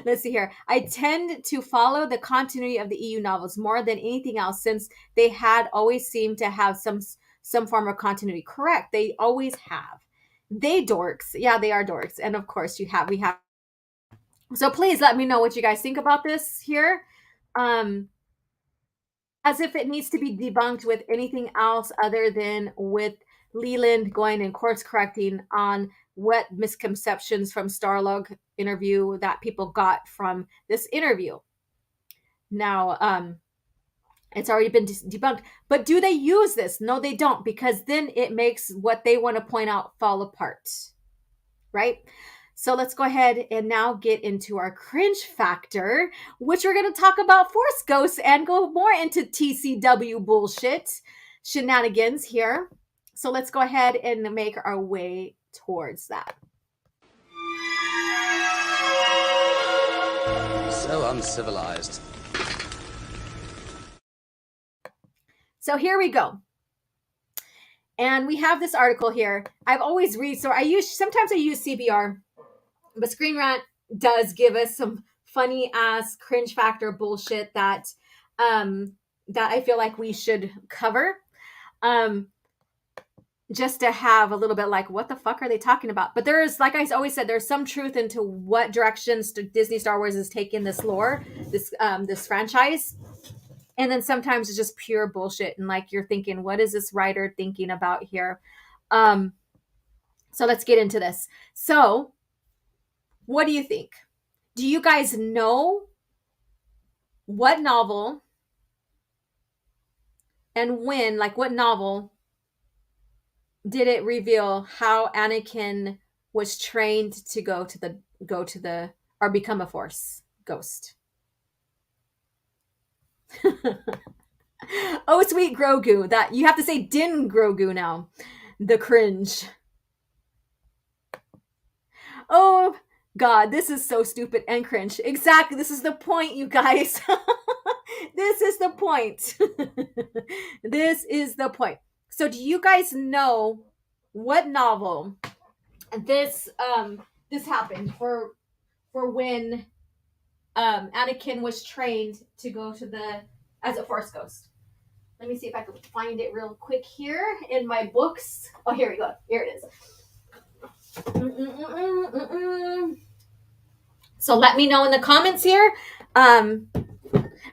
S2: Let's see here. I tend to follow the continuity of the EU novels more than anything else, since they had always seemed to have some form of continuity. Correct. They always have. They dorks. Yeah, they are dorks. And of course we have. So please let me know what you guys think about this here. As if it needs to be debunked with anything else other than with Leland going and course correcting on what misconceptions from Starlog interview that people got from this interview. Now, it's already been debunked. But do they use this? No, they don't, because then it makes what they want to point out fall apart. Right? So let's go ahead and now get into our cringe factor, which we're going to talk about Force Ghosts and go more into TCW bullshit shenanigans here. So let's go ahead and make our way towards that.
S1: So uncivilized.
S2: So here we go. And we have this article here. I've always sometimes I use CBR, but Screen Rant does give us some funny ass cringe factor bullshit that I feel like we should cover. just to have a little bit like, what the fuck are they talking about? But there is, like I always said, there's some truth into what directions Disney Star Wars is taking this lore, this franchise. And then sometimes it's just pure bullshit. And like you're thinking, what is this writer thinking about here? Um, so let's get into this. So, what do you think? Do you guys know what novel and when, like what novel did it reveal how Anakin was trained to go to the or become a Force ghost? Oh, sweet Grogu. That you have to say Din Grogu now. The cringe. Oh God, this is so stupid and cringe. Exactly. This is the point, you guys. This is the point. This is the point. So do you guys know what novel this happened for when Anakin was trained to go to the as a Force ghost? Let me see if I can find it real quick here in my books. Oh, here we go. Here it is. So let me know in the comments here.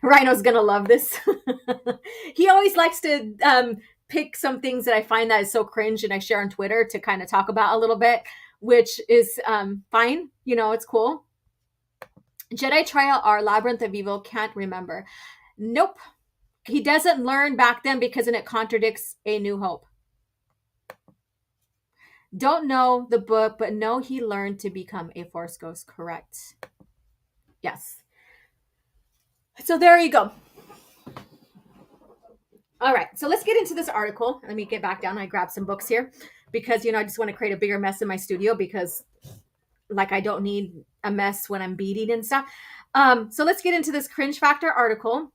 S2: Rhino's gonna love this. He always likes to pick some things that I find that is so cringe and I share on Twitter to kind of talk about a little bit, which is fine. You know, it's cool. Jedi Trial or Labyrinth of Evil, can't remember. Nope. He doesn't learn back then because then it contradicts A New Hope. Don't know the book, but know he learned to become a Force ghost. Correct. Yes. So there you go. All right. So let's get into this article. Let me get back down. I grabbed some books here because, I just want to create a bigger mess in my studio because, like, I don't need a mess when I'm beating and stuff. So let's get into this Cringe Factor article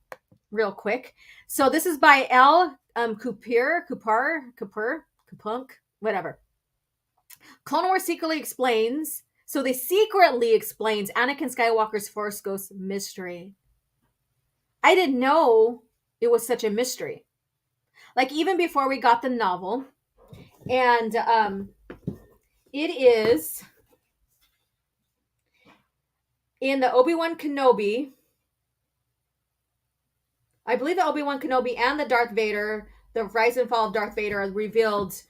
S2: real quick. So this is by L. Cooper, whatever. Clone Wars secretly explains. So they secretly explains Anakin Skywalker's Force Ghost mystery. I didn't know it was such a mystery. Like even before we got the novel, and it is in the Obi-Wan Kenobi. I believe the Obi-Wan Kenobi and the Darth Vader, the Rise and Fall of Darth Vader are revealed.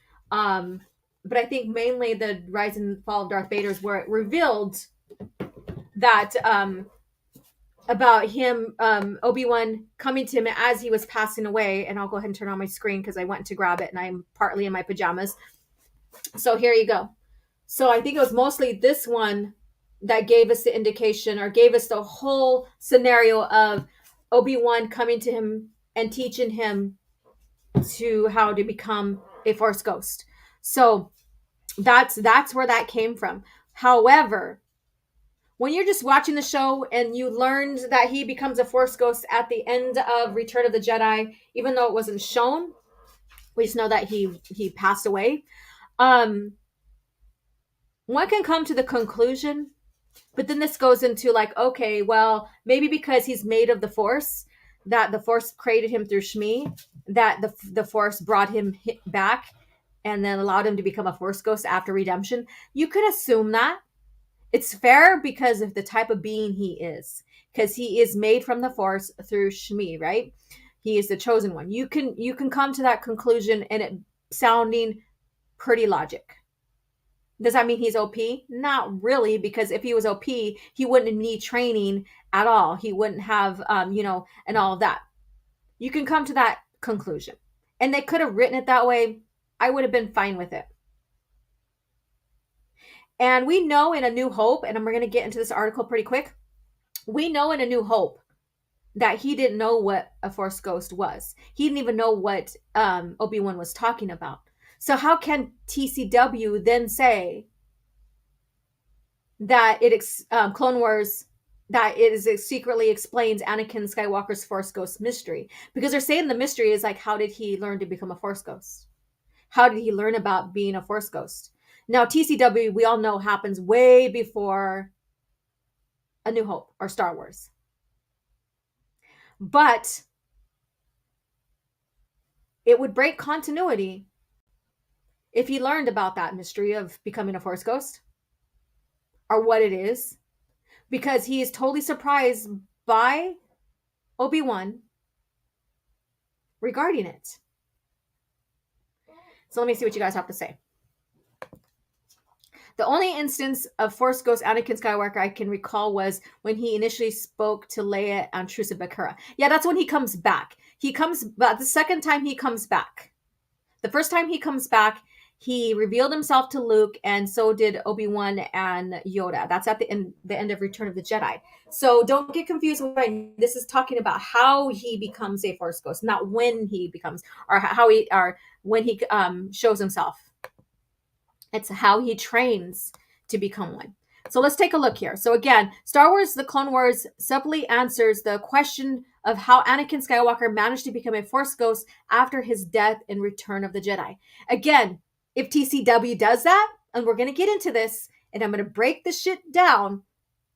S2: But I think mainly the Rise and Fall of Darth Vader is where it revealed that about him, Obi-Wan coming to him as he was passing away. And I'll go ahead and turn on my screen because I went to grab it and I'm partly in my pajamas. So here you go. So I think it was mostly this one that gave us the indication or gave us the whole scenario of Obi-Wan coming to him and teaching him to how to become a Force ghost. So that's where that came from. However, when you're just watching the show and you learned that he becomes a Force ghost at the end of Return of the Jedi, even though it wasn't shown, we just know that he passed away. One can come to the conclusion, but then this goes into like, okay, well, maybe because he's made of the Force, that the Force created him through Shmi, that the Force brought him back and then allowed him to become a Force ghost after redemption. You could assume that. It's fair because of the type of being he is, because he is made from the Force through Shmi, right? He is the chosen one. You can come to that conclusion and it sounding pretty logic. Does that mean he's OP? Not really, because if he was OP, he wouldn't need training at all. He wouldn't have, and all of that. You can come to that conclusion. And they could have written it that way. I would have been fine with it. And we know in A New Hope, and we're going to get into this article pretty quick. We know in A New Hope that he didn't know what a Force ghost was. He didn't even know what Obi-Wan was talking about. So how can TCW then say that Clone Wars, that it secretly explains Anakin Skywalker's Force ghost mystery? Because they're saying the mystery is like, how did he learn to become a Force ghost? How did he learn about being a Force ghost? Now, TCW, we all know, happens way before A New Hope or Star Wars. But it would break continuity if he learned about that mystery of becoming a Force ghost or what it is, because he is totally surprised by Obi-Wan regarding it. So let me see what you guys have to say. The only instance of Force Ghost Anakin Skywalker I can recall was when he initially spoke to Leia on Truce of Bakura. Yeah, that's when he comes back. But the second time he comes back. The first time he comes back, he revealed himself to Luke, and so did Obi-Wan and Yoda. That's at the end of Return of the Jedi. So don't get confused with this is talking about how he becomes a Force ghost, not when he becomes, or how he, or when he shows himself. It's how he trains to become one. So let's take a look here. So again, Star Wars The Clone Wars simply answers the question of how Anakin Skywalker managed to become a Force ghost after his death in Return of the Jedi. Again, if TCW does that, and we're going to get into this, and I'm going to break this shit down,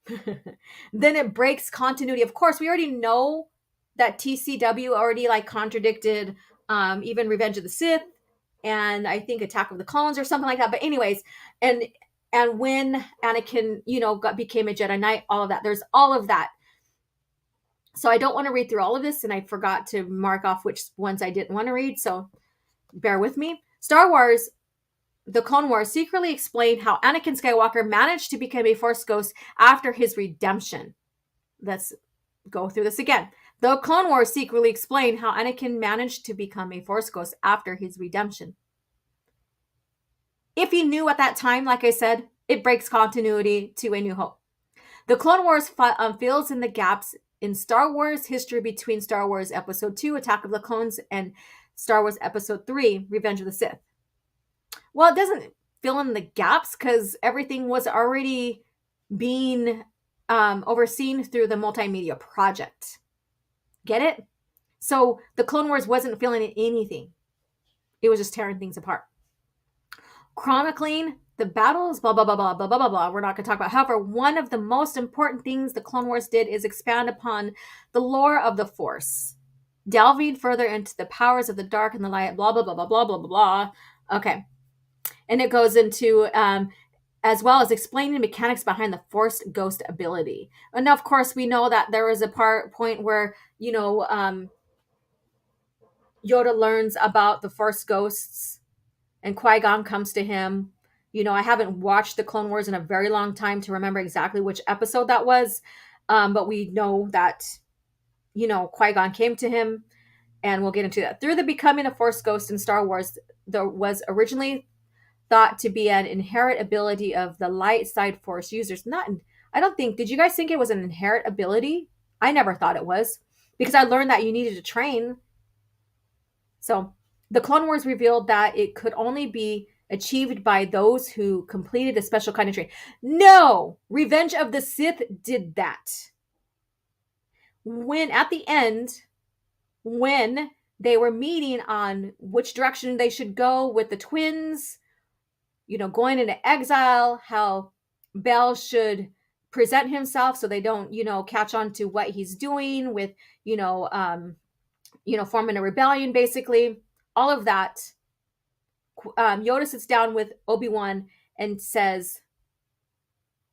S2: then it breaks continuity. Of course, we already know that TCW already like contradicted even Revenge of the Sith, and I think Attack of the Clones or something like that. But anyways, and when Anakin, became a Jedi Knight, all of that. There's all of that. So I don't want to read through all of this, and I forgot to mark off which ones I didn't want to read, so bear with me. Star Wars, The Clone Wars secretly explained how Anakin Skywalker managed to become a Force ghost after his redemption. Let's go through this again. The Clone Wars secretly explained how Anakin managed to become a Force ghost after his redemption. If you knew at that time, like I said, it breaks continuity to A New Hope. The Clone Wars fills in the gaps in Star Wars history between Star Wars Episode 2, Attack of the Clones, and Star Wars Episode 3, Revenge of the Sith. Well, it doesn't fill in the gaps because everything was already being overseen through the multimedia project. Get it? So the Clone Wars wasn't filling in anything. It was just tearing things apart. Chronicling the battles, blah, blah, blah, blah, blah, blah, blah, blah. We're not going to talk about. However, one of the most important things the Clone Wars did is expand upon the lore of the Force, delving further into the powers of the dark and the light, blah, blah, blah, blah, blah, blah, blah, blah. Okay. And it goes into, as well as explaining the mechanics behind the Force ghost ability. And of course, we know that there was a point where, Yoda learns about the Force ghosts and Qui-Gon comes to him. I haven't watched the Clone Wars in a very long time to remember exactly which episode that was. But we know that, Qui-Gon came to him, and we'll get into that. Through the becoming a Force ghost in Star Wars, there was originally thought to be an inherent ability of the light side Force users. Did you guys think it was an inherent ability? I never thought it was, because I learned that you needed to train. So the Clone Wars revealed that it could only be achieved by those who completed a special kind of training. No! Revenge of the Sith did that. At the end, when they were meeting on which direction they should go with the twins, going into exile, how Bell should present himself so they don't, catch on to what he's doing with, forming a rebellion, basically. All of that. Yoda sits down with Obi-Wan and says,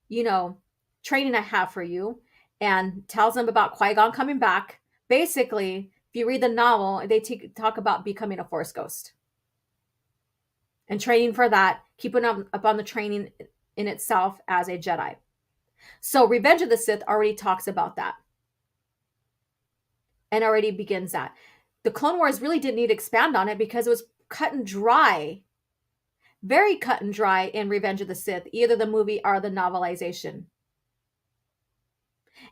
S2: training I have for you, and tells him about Qui-Gon coming back. Basically, if you read the novel, they talk about becoming a Force ghost and training for that, keeping up on the training in itself as a Jedi. So Revenge of the Sith already talks about that and already begins that. The Clone Wars really didn't need to expand on it because it was cut and dry, very cut and dry in Revenge of the Sith, either the movie or the novelization.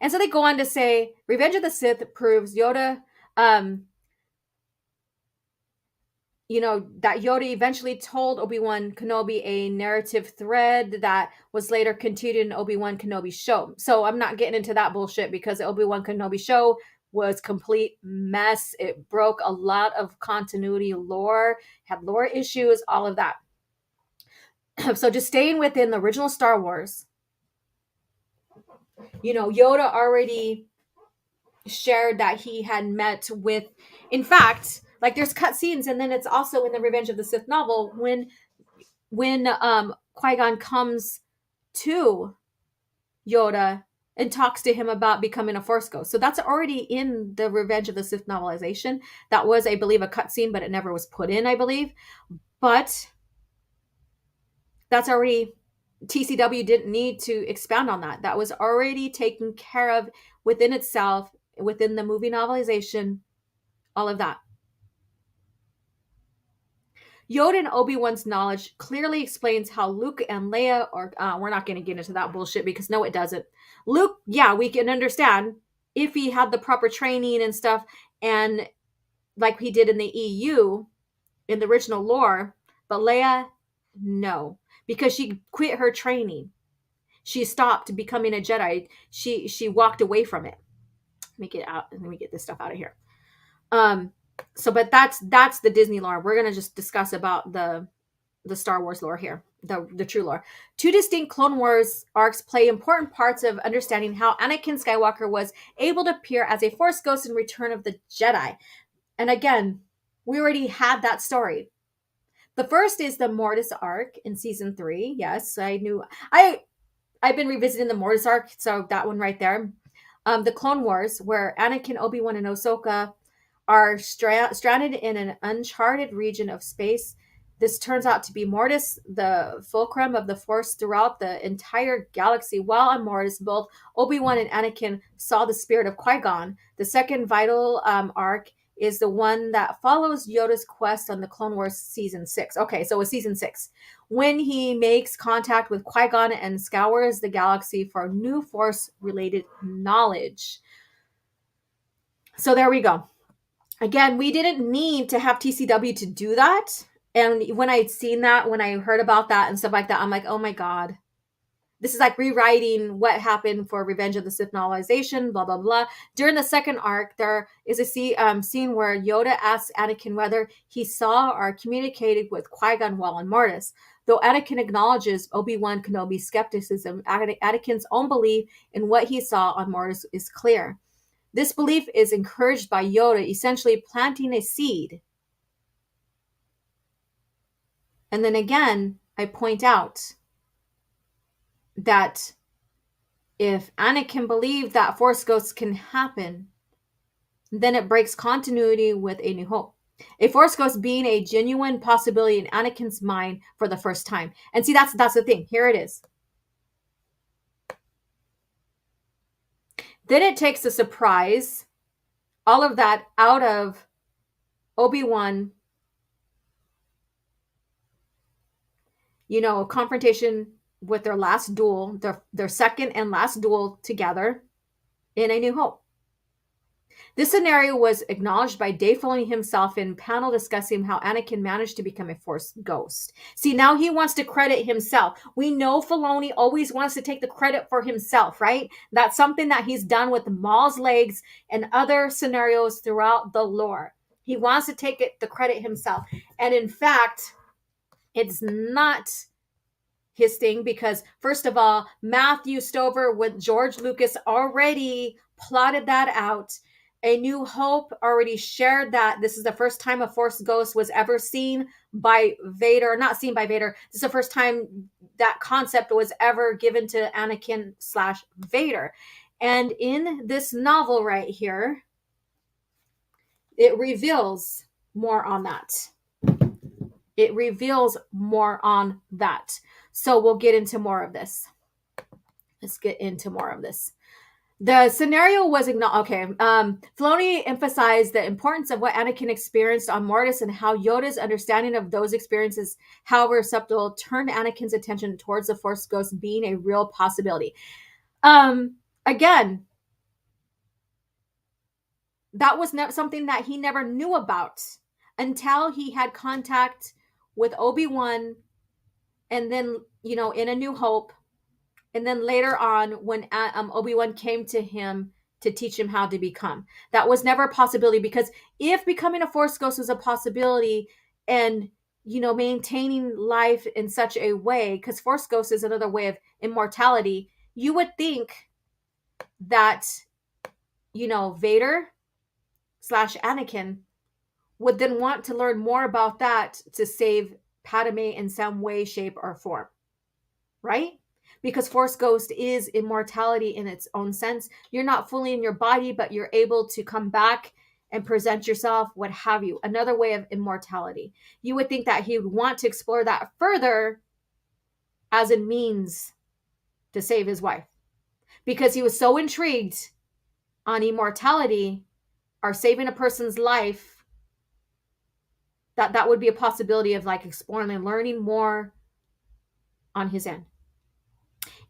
S2: And so they go on to say, Revenge of the Sith proves Yoda, that Yoda eventually told Obi-Wan Kenobi a narrative thread that was later continued in Obi-Wan Kenobi's show. So I'm not getting into that bullshit because the Obi-Wan Kenobi show was complete mess. It broke a lot of continuity lore, had lore issues, all of that. So just staying within the original Star Wars, Yoda already shared that he had met with, in fact, like there's cutscenes, and then it's also in the Revenge of the Sith novel when when Qui-Gon comes to Yoda and talks to him about becoming a Force ghost. So that's already in the Revenge of the Sith novelization. That was, I believe, a cutscene, but it never was put in, I believe. But that's already, TCW didn't need to expand on that. That was already taken care of within itself, within the movie novelization, all of that. Yoda and Obi-Wan's knowledge clearly explains how Luke and Leia, or we're not going to get into that bullshit because no, it doesn't. Luke, yeah, we can understand if he had the proper training and stuff, and like he did in the EU, in the original lore, but Leia, no, because she quit her training. She stopped becoming a Jedi. She walked away from it. Let me get out. Let me get this stuff out of here. So, but that's the Disney lore. We're gonna just discuss about the Star Wars lore here, the true lore. Two distinct Clone Wars arcs play important parts of understanding how Anakin Skywalker was able to appear as a Force ghost in Return of the Jedi. And again, we already had that story. The first is the Mortis arc in season 3. Yes, I knew. I've been revisiting the Mortis arc, so that one right there. The Clone Wars, where Anakin, Obi-Wan, and Ahsoka are stranded in an uncharted region of space. This turns out to be Mortis, the fulcrum of the Force throughout the entire galaxy. While on Mortis, both Obi-Wan and Anakin saw the spirit of Qui-Gon. The second vital arc is the one that follows Yoda's quest on the Clone Wars season 6. Okay, so it's season 6. When he makes contact with Qui-Gon and scours the galaxy for new Force-related knowledge. So there we go. Again, we didn't need to have TCW to do that. And when I'd seen that, when I heard about that and stuff like that, I'm like, oh my God. This is like rewriting what happened for Revenge of the Sith novelization, blah, blah, blah. During the second arc, there is a scene where Yoda asks Anakin whether he saw or communicated with Qui-Gon while on Mortis. Though Anakin acknowledges Obi-Wan Kenobi's skepticism, Anakin's own belief in what he saw on Mortis is clear. This belief is encouraged by Yoda, essentially planting a seed. And then again, I point out that if Anakin believed that Force ghosts can happen, then it breaks continuity with A New Hope. A Force ghost being a genuine possibility in Anakin's mind for the first time. And see, that's the thing. Here it is. Then it takes a surprise, all of that out of Obi-Wan, a confrontation with their last duel, their second and last duel together in A New Hope. This scenario was acknowledged by Dave Filoni himself in panel discussing how Anakin managed to become a Force ghost. See, now he wants to credit himself. We know Filoni always wants to take the credit for himself, right? That's something that he's done with Maul's legs and other scenarios throughout the lore. He wants to take the credit himself. And in fact, it's not his thing because, first of all, Matthew Stover with George Lucas already plotted that out. A New Hope already shared that this is the first time a Force ghost was ever seen by Vader. Not seen by Vader. This is the first time that concept was ever given to Anakin/Vader. And in this novel right here, it reveals more on that. It reveals more on that. So we'll get into more of this. Let's get into more of this. The scenario was Filoni emphasized the importance of what Anakin experienced on Mortis and how Yoda's understanding of those experiences, however subtle, turned Anakin's attention towards the Force ghost being a real possibility. Again, that was something that he never knew about until he had contact with Obi-Wan, and then, in A New Hope. And then later on, when Obi-Wan came to him to teach him how to become. That was never a possibility, because if becoming a Force ghost was a possibility and, maintaining life in such a way, because Force ghost is another way of immortality, you would think that, Vader/Anakin would then want to learn more about that to save Padme in some way, shape, or form, right? Because Force Ghost is immortality in its own sense. You're not fully in your body, but you're able to come back and present yourself, what have you. Another way of immortality. You would think that he would want to explore that further as a means to save his wife, because he was so intrigued on immortality or saving a person's life that would be a possibility of like exploring and learning more on his end.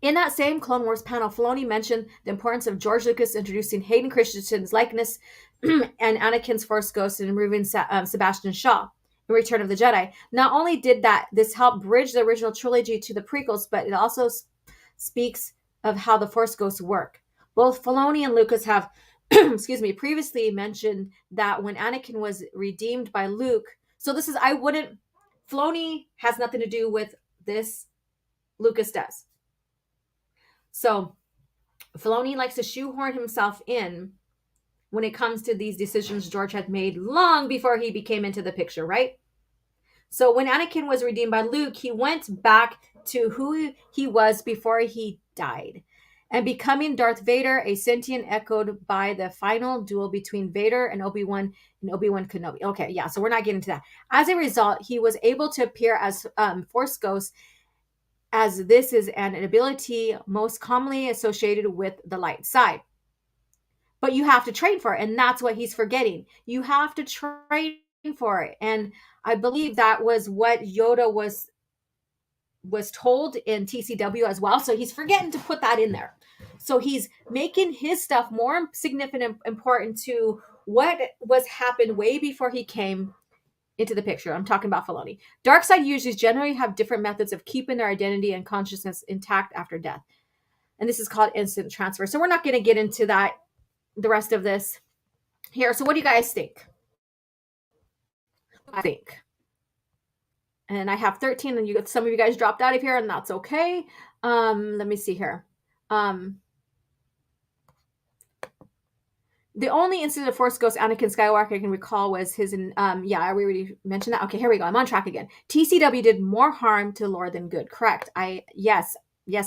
S2: In that same Clone Wars panel, Filoni mentioned the importance of George Lucas introducing Hayden Christensen's likeness and Anakin's Force Ghost and removing Sebastian Shaw in Return of the Jedi. Not only did this help bridge the original trilogy to the prequels, but it also speaks of how the Force Ghosts work. Both Filoni and Lucas have previously mentioned that when Anakin was redeemed by Luke, so this is, Filoni has nothing to do with this, Lucas does. So Filoni likes to shoehorn himself in when it comes to these decisions George had made long before he became into the picture, right? So when Anakin was redeemed by Luke, he went back to who he was before he died, and becoming Darth Vader, a sentient echoed by the final duel between Vader and Obi-Wan Kenobi. Okay, yeah, so we're not getting to that. As a result, he was able to appear as Force Ghost, as this is an ability most commonly associated with the light side. But you have to train for it, and that's what he's forgetting. You have to train for it. And I believe that was what Yoda was told in TCW as well. So he's forgetting to put that in there. So he's making his stuff more significant and important to what was happened way before he came into the picture. I'm talking about Filoni. Dark side users generally have different methods of keeping their identity and consciousness intact after death. And this is called instant transfer. So we're not going to get into that, the rest of this here. So what do you guys think? I think. And I have 13, and some of you guys dropped out of here, and that's okay. Let me see here. The only incident of Force Ghost Anakin Skywalker I can recall was his, we already mentioned that. Okay, here we go. I'm on track again. TCW did more harm to lore than good. Correct. Yes,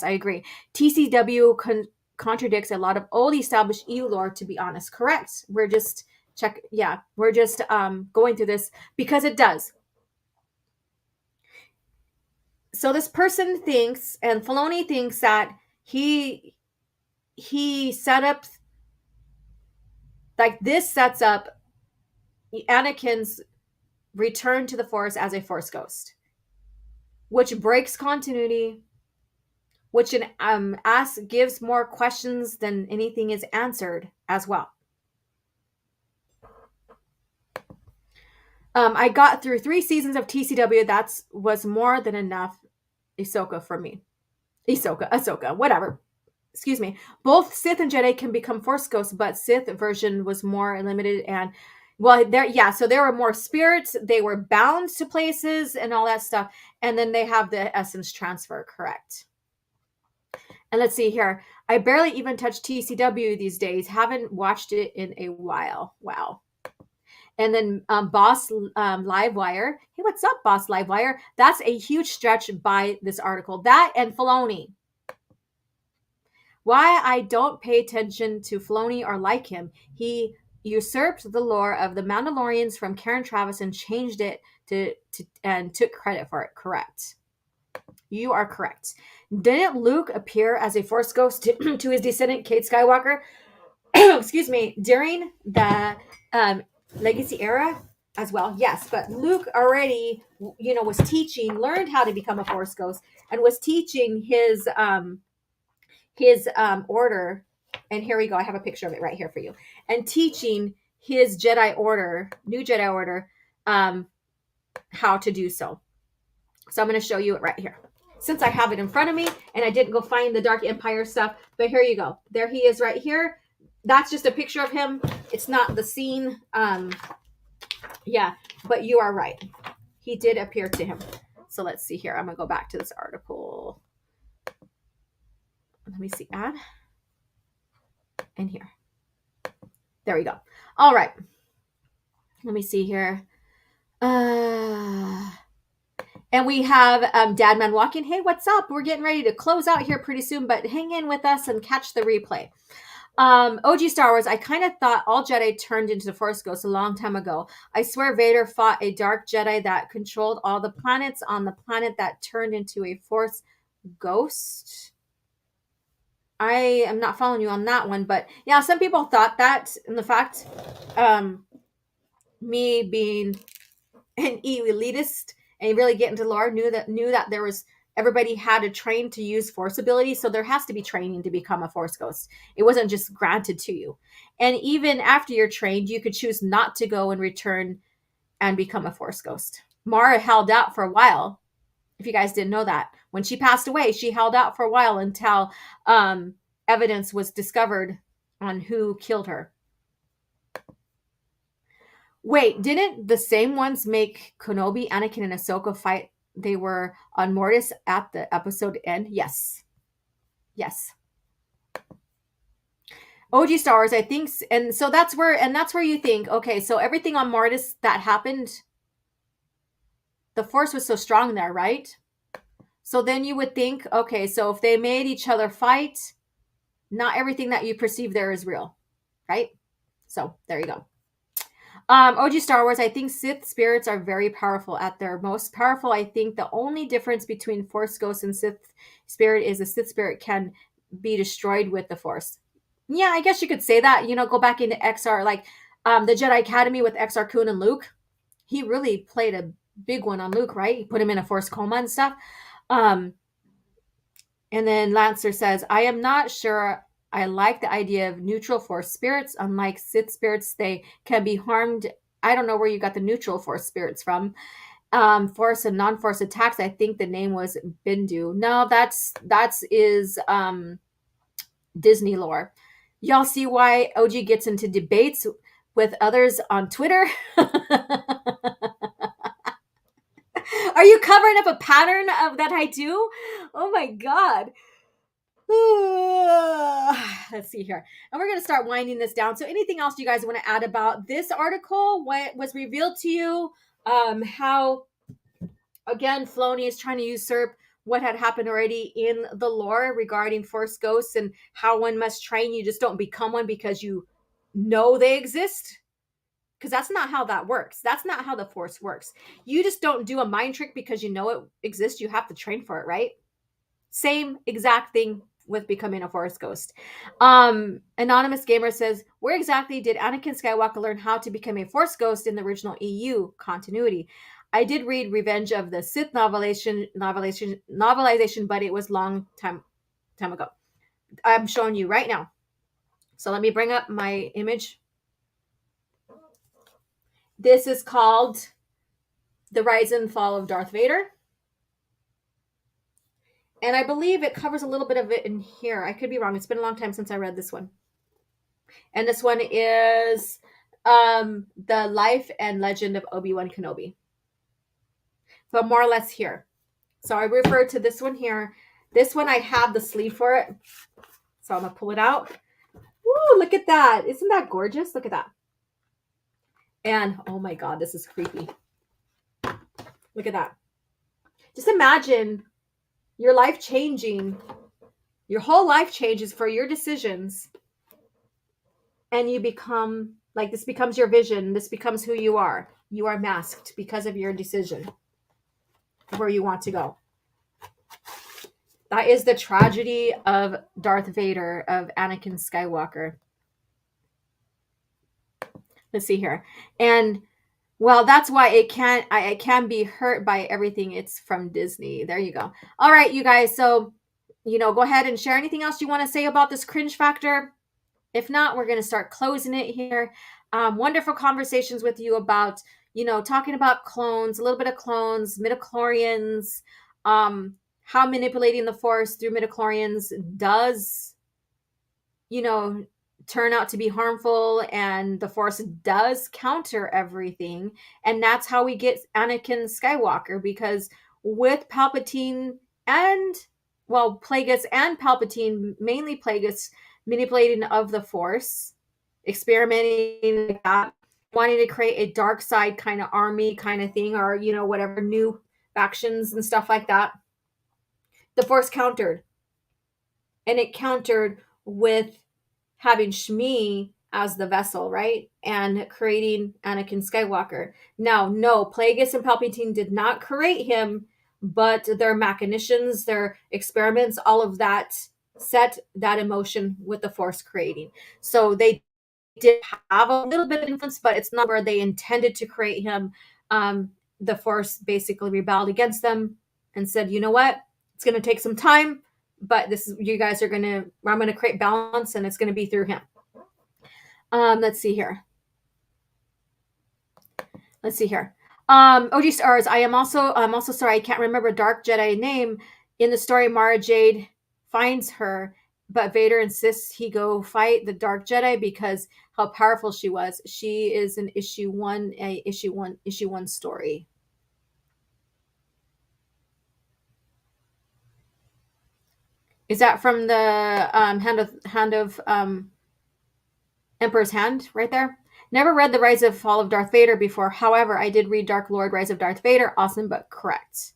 S2: I agree. TCW contradicts a lot of old established EU lore, to be honest. Correct. We're just going through this because it does. So this person thinks, and Filoni thinks, that he set up, like, this sets up Anakin's return to the Force as a Force Ghost, which breaks continuity, which gives more questions than anything is answered as well. I got through 3 seasons of TCW. That was more than enough Ahsoka for me. Ahsoka, whatever. Excuse me. Both Sith and Jedi can become Force Ghosts, but Sith version was more limited and, so there were more spirits. They were bound to places and all that stuff. And then they have the essence transfer, correct. And let's see here. I barely even touch TCW these days. Haven't watched it in a while. Wow. And then Boss Livewire. Hey, what's up, Boss Livewire? That's a huge stretch by this article. That and Filoni. Why I don't pay attention to Filoni or like him. He usurped the lore of the Mandalorians from Karen Travis and changed it and took credit for it. Correct. You are correct. Didn't Luke appear as a Force Ghost to his descendant, Kate Skywalker? Excuse me. During the Legacy era as well? Yes, but Luke already, was learned how to become a Force Ghost, and was teaching his order. And here we go. I have a picture of it right here for you. And teaching his new Jedi Order, how to do so. So I'm going to show you it right here, since I have it in front of me and I didn't go find the Dark Empire stuff. But here you go. There he is right here. That's just a picture of him. It's not the scene. But you are right. He did appear to him. So let's see here. I'm going to go back to this article. Let me see. Add. And here. There we go. All right. Let me see here. And we have Dadman walking. Hey, what's up? We're getting ready to close out here pretty soon, but hang in with us and catch the replay. OG Star Wars, I kind of thought all Jedi turned into the Force Ghosts a long time ago. I swear Vader fought a dark Jedi that controlled all the planets on the planet that turned into a Force Ghost. I am not following you on that one, but yeah, some people thought that, and the fact, me being an elitist and really get into lore, knew that there was everybody had to train to use force abilities, so there has to be training to become a force ghost. It wasn't just granted to you. And even after you're trained, you could choose not to go and return and become a force ghost. Mara held out for a while. If you guys didn't know that, when she passed away, she held out for a while until evidence was discovered on who killed her. Wait, didn't the same ones make Kenobi, Anakin, and Ahsoka fight? They were on Mortis at the episode end? Yes. Yes. OG Star Wars, I think, and so that's where you think, okay, so everything on Mortis that happened, the Force was so strong there, right? So then you would think, okay, so if they made each other fight, not everything that you perceive there is real, right? So there you go. OG Star Wars, I think Sith spirits are very powerful. At their most powerful, I think the only difference between Force Ghost and Sith spirit is a Sith spirit can be destroyed with the Force. Yeah, I guess you could say that. Go back into XR, like the Jedi Academy with XR Kun and Luke. He really played a big one on Luke, right? He put him in a Force coma and stuff. And then Lancer says, I am not sure I like the idea of neutral Force spirits. Unlike Sith spirits, they can be harmed. I don't know where you got the neutral Force spirits from. Force and non-Force attacks, I think the name was Bindu. No, that's Disney lore. Y'all see why OG gets into debates with others on Twitter? Are you covering up a pattern of that I do? Oh my God. Let's see here. And we're going to start winding this down. So anything else you guys want to add about this article? What was revealed to you? How, again, Filoni is trying to usurp what had happened already in the lore regarding Force ghosts and how one must train. You just don't become one because you know they exist. Because that's not how that works. That's not how the Force works. You just don't do a mind trick because you know it exists. You have to train for it, right? Same exact thing with becoming a Force ghost. Anonymous Gamer says, where exactly did Anakin Skywalker learn how to become a Force ghost in the original EU continuity? I did read Revenge of the Sith novelization, but it was long time ago. I'm showing you right now. So let me bring up my image. This is called The Rise and Fall of Darth Vader. And I believe it covers a little bit of it in here. I could be wrong. It's been a long time since I read this one. And this one is The Life and Legend of Obi-Wan Kenobi. But more or less here. So I refer to this one here. This one, I have the sleeve for it. So I'm going to pull it out. Woo, look at that. Isn't that gorgeous? Look at that. And, oh my God, this is creepy. Look at that. Just imagine your life changing. Your whole life changes for your decisions. And you become, like, this becomes your vision. This becomes who you are. You are masked because of your decision where you want to go. That is the tragedy of Darth Vader, of Anakin Skywalker. Let's see here. And, well, that's why it can be hurt by everything. It's from Disney. There you go. All right, you guys. So, go ahead and share anything else you want to say about this cringe factor. If not, we're going to start closing it here. Wonderful conversations with you about, talking about clones, a little bit of clones, midichlorians, how manipulating the Force through midichlorians does, turn out to be harmful, and the Force does counter everything. And that's how we get Anakin Skywalker, because with Palpatine and, Plagueis and Palpatine, mainly Plagueis, manipulating of the Force, experimenting like that, wanting to create a dark side kind of army kind of thing, or, whatever new actions and stuff like that, the Force countered. And it countered with having Shmi as the vessel, right? And creating Anakin Skywalker. Now, no, Plagueis and Palpatine did not create him, but their machinations, their experiments, all of that set that emotion with the Force creating. So they did have a little bit of influence, but it's not where they intended to create him. The Force basically rebelled against them and said, you know what? It's going to take some time, but this is, you guys are going to, I'm going to create balance, and it's going to be through him. Let's see here. OG Stars, I'm also sorry, I can't remember Dark Jedi name. In the story, Mara Jade finds her, but Vader insists he go fight the Dark Jedi because how powerful she was. She is an issue one story. Is that from the Hand of Emperor's Hand right there? Never read The Rise and Fall of Darth Vader before. However, I did read Dark Lord, Rise of Darth Vader. Awesome, but correct.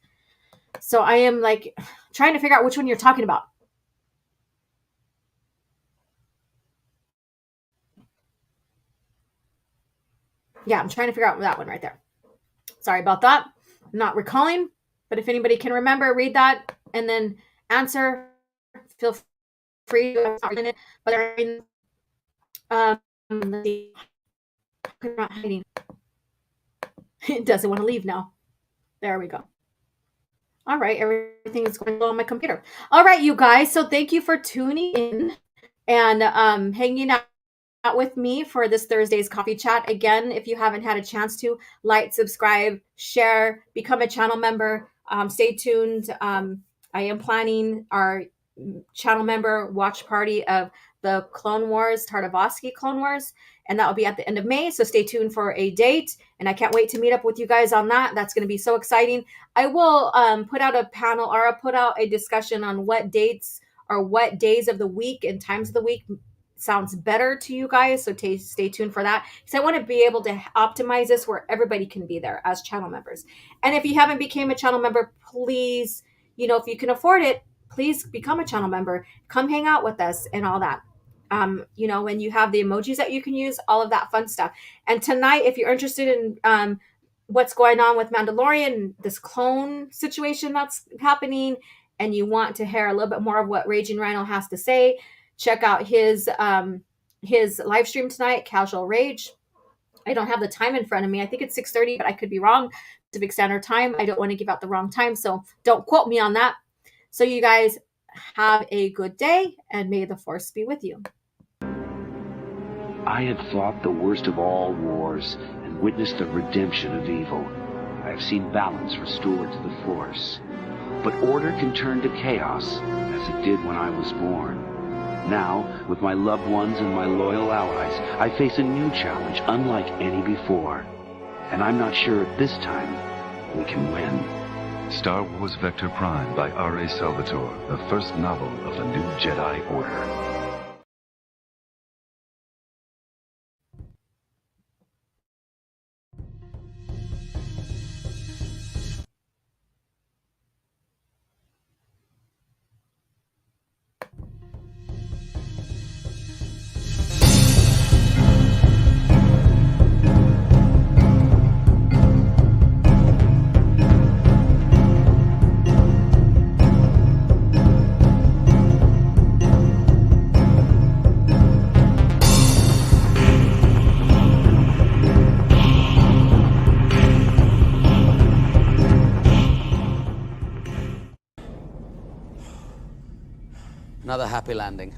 S2: So I am like trying to figure out which one you're talking about. Yeah, I'm trying to figure out that one right there. Sorry about that. I'm not recalling, but if anybody can remember, read that and then answer. Feel free. I'm not reading it, but let's see. I'm not hiding. It doesn't want to leave now. There we go. All right, everything is going well on my computer. All right, you guys. So thank you for tuning in and hanging out with me for this Thursday's coffee chat. Again, if you haven't had a chance to, like, subscribe, share, become a channel member. Stay tuned. I am planning our channel member watch party of the Clone Wars, Tartakovsky Clone Wars, and that will be at the end of May. So stay tuned for a date, and I can't wait to meet up with you guys on that. That's going to be so exciting. I will put out a panel, or I'll put out a discussion on what dates or what days of the week and times of the week sounds better to you guys. So stay tuned for that, because I want to be able to optimize this where everybody can be there as channel members. And if you haven't became a channel member, please, if you can afford it, please become a channel member. Come hang out with us and all that. When you have the emojis that you can use, all of that fun stuff. And tonight, if you're interested in what's going on with Mandalorian, this clone situation that's happening, and you want to hear a little bit more of what Raging Rhino has to say, check out his live stream tonight, Casual Rage. I don't have the time in front of me. I think it's 6:30, but I could be wrong. Pacific Standard Time. I don't want to give out the wrong time, so don't quote me on that. So you guys have a good day, and may the Force be with you.
S3: I had fought the worst of all wars and witnessed the redemption of evil. I have seen balance restored to the Force. But order can turn to chaos, as it did when I was born. Now, with my loved ones and my loyal allies, I face a new challenge unlike any before. And I'm not sure at this time we can win.
S4: Star Wars Vector Prime by R.A. Salvatore, the first novel of the new Jedi Order.
S1: Another happy landing.